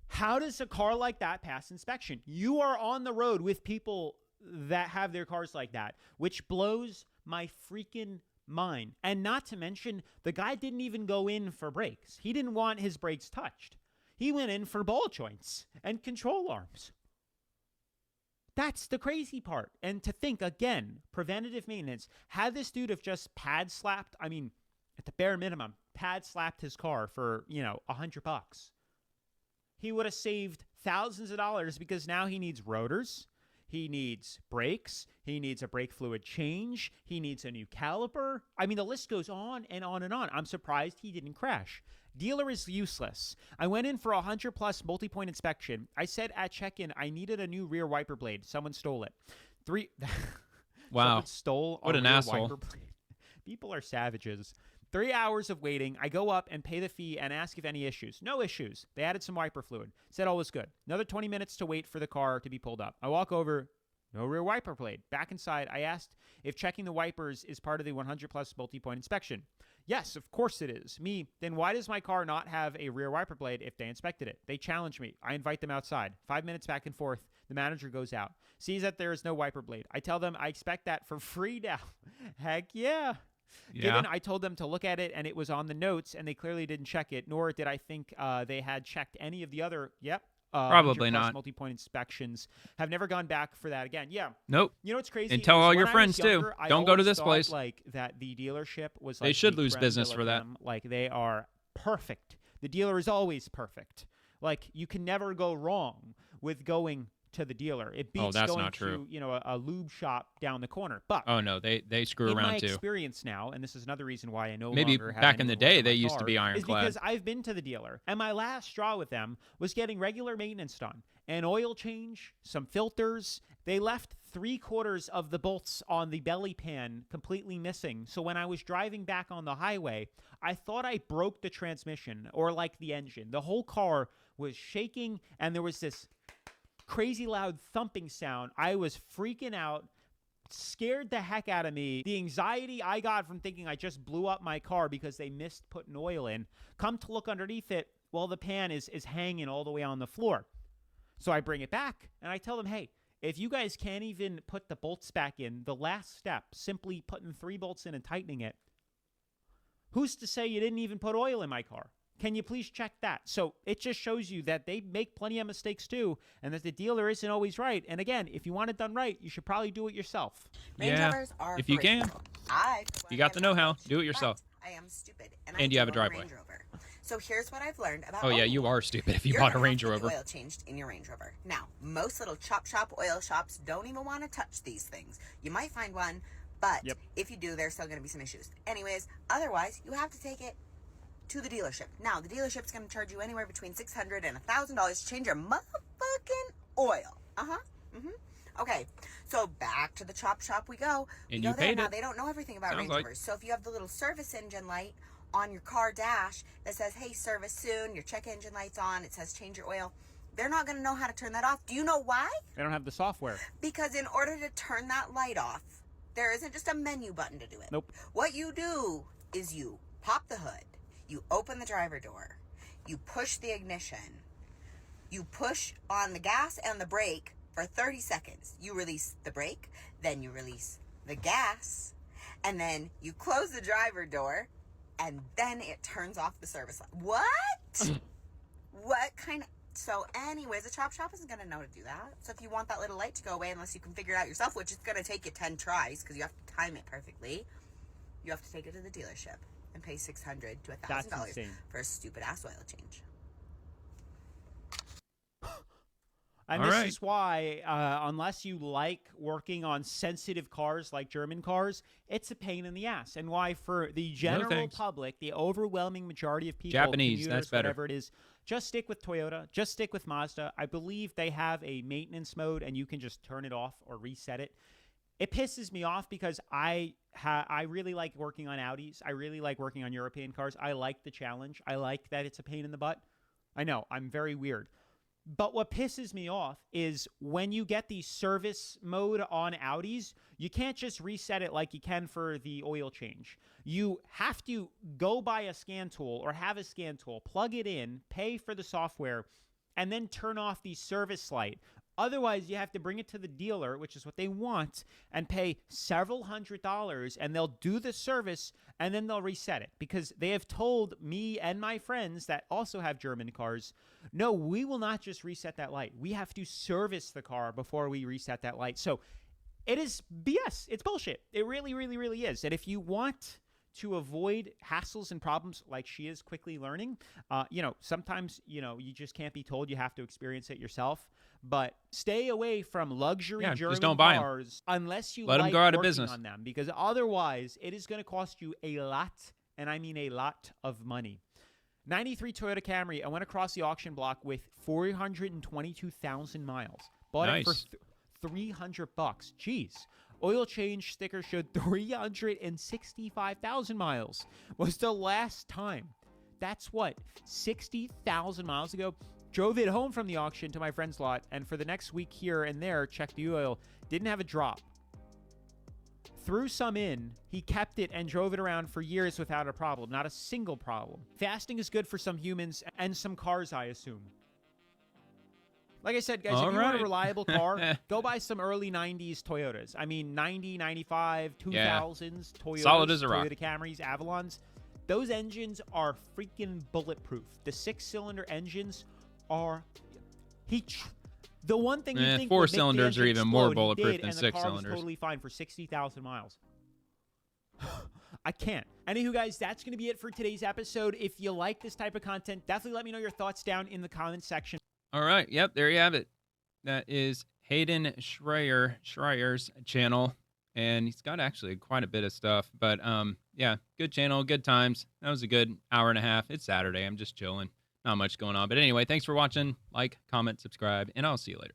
How does a car like that pass inspection? You are on the road with people that have their cars like that, which blows my freaking mine. And not to mention, the guy didn't even go in for brakes. He didn't want his brakes touched. He went in for ball joints and control arms. That's the crazy part. And to think, again, preventative maintenance, had this dude have just pad slapped, I mean, at the bare minimum, pad slapped his car for, $100. He would have saved thousands of dollars because now he needs rotors. He needs brakes. He needs a brake fluid change. He needs a new caliper. I mean, the list goes on and on and on. I'm surprised he didn't crash. Dealer is useless. I went in for a 100+ multi-point inspection. I said at check-in I needed a new rear wiper blade. Someone stole it. Wow. Someone stole what a an rear asshole. wiper blade. People are savages. 3 hours of waiting. I go up and pay the fee and ask if any issues. No issues. They added some wiper fluid. Said all was good. Another 20 minutes to wait for the car to be pulled up. I walk over. No rear wiper blade. Back inside, I asked if checking the wipers is part of the 100+ multi-point inspection. Yes, of course it is. Me, then why does my car not have a rear wiper blade if they inspected it? They challenge me. I invite them outside. 5 minutes back and forth. The manager goes out. Sees that there is no wiper blade. I tell them I expect that for free now. Heck yeah. Given I told them to look at it and it was on the notes and they clearly didn't check it, nor did I think they had checked any of the other, Probably not. multi-point inspections. Have never gone back for that again. Yeah. Nope. You know what's crazy? And tell all is your when I friends was younger, too. I Don't go to always this thought, place. Like that, the dealership was. Like They should the lose creme business de la for that. creme. Like they are perfect. The dealer is always perfect. Like you can never go wrong with going to the dealer. It beats that's going not true. to a lube shop down the corner. But Oh no, they screw in around my too. experience now, and this is another reason why I no Maybe longer have back in the anyone work day on my they used to car, be is ironclad. because I've been to the dealer, and my last straw with them was getting regular maintenance done. An oil change, some filters. They left 3/4 of the bolts on the belly pan completely missing. So when I was driving back on the highway, I thought I broke the transmission or like the engine. The whole car was shaking, and there was this crazy loud thumping sound. I was freaking out, scared the heck out of me. The anxiety I got from thinking I just blew up my car because they missed putting oil in. Come to look underneath it, well, the pan is hanging all the way on the floor. So I bring it back, and I tell them, hey, if you guys can't even put the bolts back in, the last step, simply putting 3 bolts in and tightening it, who's to say you didn't even put oil in my car? Can you please check that? So it just shows you that they make plenty of mistakes too, and that the dealer isn't always right. And again, if you want it done right, you should probably do it yourself. Yeah, if you can. You got the know-how. Do it yourself. I am stupid, And you have a own driveway. Range Rover. So here's what I've learned about Oh yeah, oil. you are stupid if you You're bought a gonna Range have to get Rover. the oil changed in your Range Rover. Now, most little chop shop oil shops don't even want to touch these things. You might find one, but if you do, there's still going to be some issues. Anyways, otherwise, you have to take it to the dealership. Now, the dealership's going to charge you anywhere between $600 and $1,000 to change your motherfucking oil. Okay, so back to the chop shop we go. And we you go there. paid Now, it. they don't know everything about Sounds Range like. Rovers. So if you have the little service engine light on your car dash that says, hey, service soon, your check engine light's on, it says change your oil, they're not going to know how to turn that off. Do you know why? They don't have the software. Because in order to turn that light off, there isn't just a menu button to do it. Nope. What you do is you pop the hood, you open the driver door, you push the ignition, you push on the gas and the brake for 30 seconds. You release the brake, then you release the gas, and then you close the driver door, and then it turns off the service light. What? What kind of... So anyways, a chop shop isn't going to know to do that. So if you want that little light to go away, unless you can figure it out yourself, which is going to take you 10 tries because you have to time it perfectly, you have to take it to the dealership and pay $600 to $1,000 for a stupid ass oil change. And All this right. is why, unless you like working on sensitive cars like German cars, it's a pain in the ass. And why for the general thanks. public, the overwhelming majority of people, Japanese, commuters, that's better. whatever it is, just stick with Toyota, just stick with Mazda. I believe they have a maintenance mode, and you can just turn it off or reset it. It pisses me off because I really like working on Audis. I really like working on European cars. I like the challenge. I like that it's a pain in the butt. I know, I'm very weird. But what pisses me off is when you get the service mode on Audis, you can't just reset it like you can for the oil change. You have to go buy a scan tool or have a scan tool, plug it in, pay for the software, and then turn off the service light. Otherwise, you have to bring it to the dealer, which is what they want, and pay several $100s, and they'll do the service, and then they'll reset it. Because they have told me and my friends that also have German cars, no, we will not just reset that light. We have to service the car before we reset that light. So it is BS. It's bullshit. It really, really, really is. And if you want to avoid hassles and problems like she is quickly learning, sometimes, you just can't be told. You have to experience it yourself. But stay away from luxury German just don't buy cars unless you let like them go out of working business on them, because otherwise it is going to cost you a lot, and I mean a lot of money. 93 Toyota Camry. I went across the auction block with 422,000 miles. Bought it for $300. Jeez. Oil change sticker showed 365,000 miles was the last time. That's what, 60,000 miles ago? Drove it home from the auction to my friend's lot, and for the next week here and there, checked the oil. Didn't have a drop. Threw some in, he kept it and drove it around for years without a problem. Not a single problem. Fasting is good for some humans and some cars, I assume. Like I said, guys, if you want a reliable car, go buy some early 90s Toyotas. I mean, 90, 95, 2000s Toyotas, solid as a rock. Toyota Camrys, Avalons. Those engines are freaking bulletproof. The 6-cylinder engines are... The one thing you think 4 would make the cylinders engine are even more explode, bulletproof did, than and 6 the car cylinders. was totally fine for 60,000 miles. I can't. Anywho, guys, that's going to be it for today's episode. If you like this type of content, definitely let me know your thoughts down in the comments section. All right. Yep. There you have it. That is Hayden Schreier's channel. And he's got actually quite a bit of stuff. But, yeah, good channel, good times. That was a good hour and a half. It's Saturday. I'm just chilling. Not much going on. But anyway, thanks for watching. Like, comment, subscribe, and I'll see you later.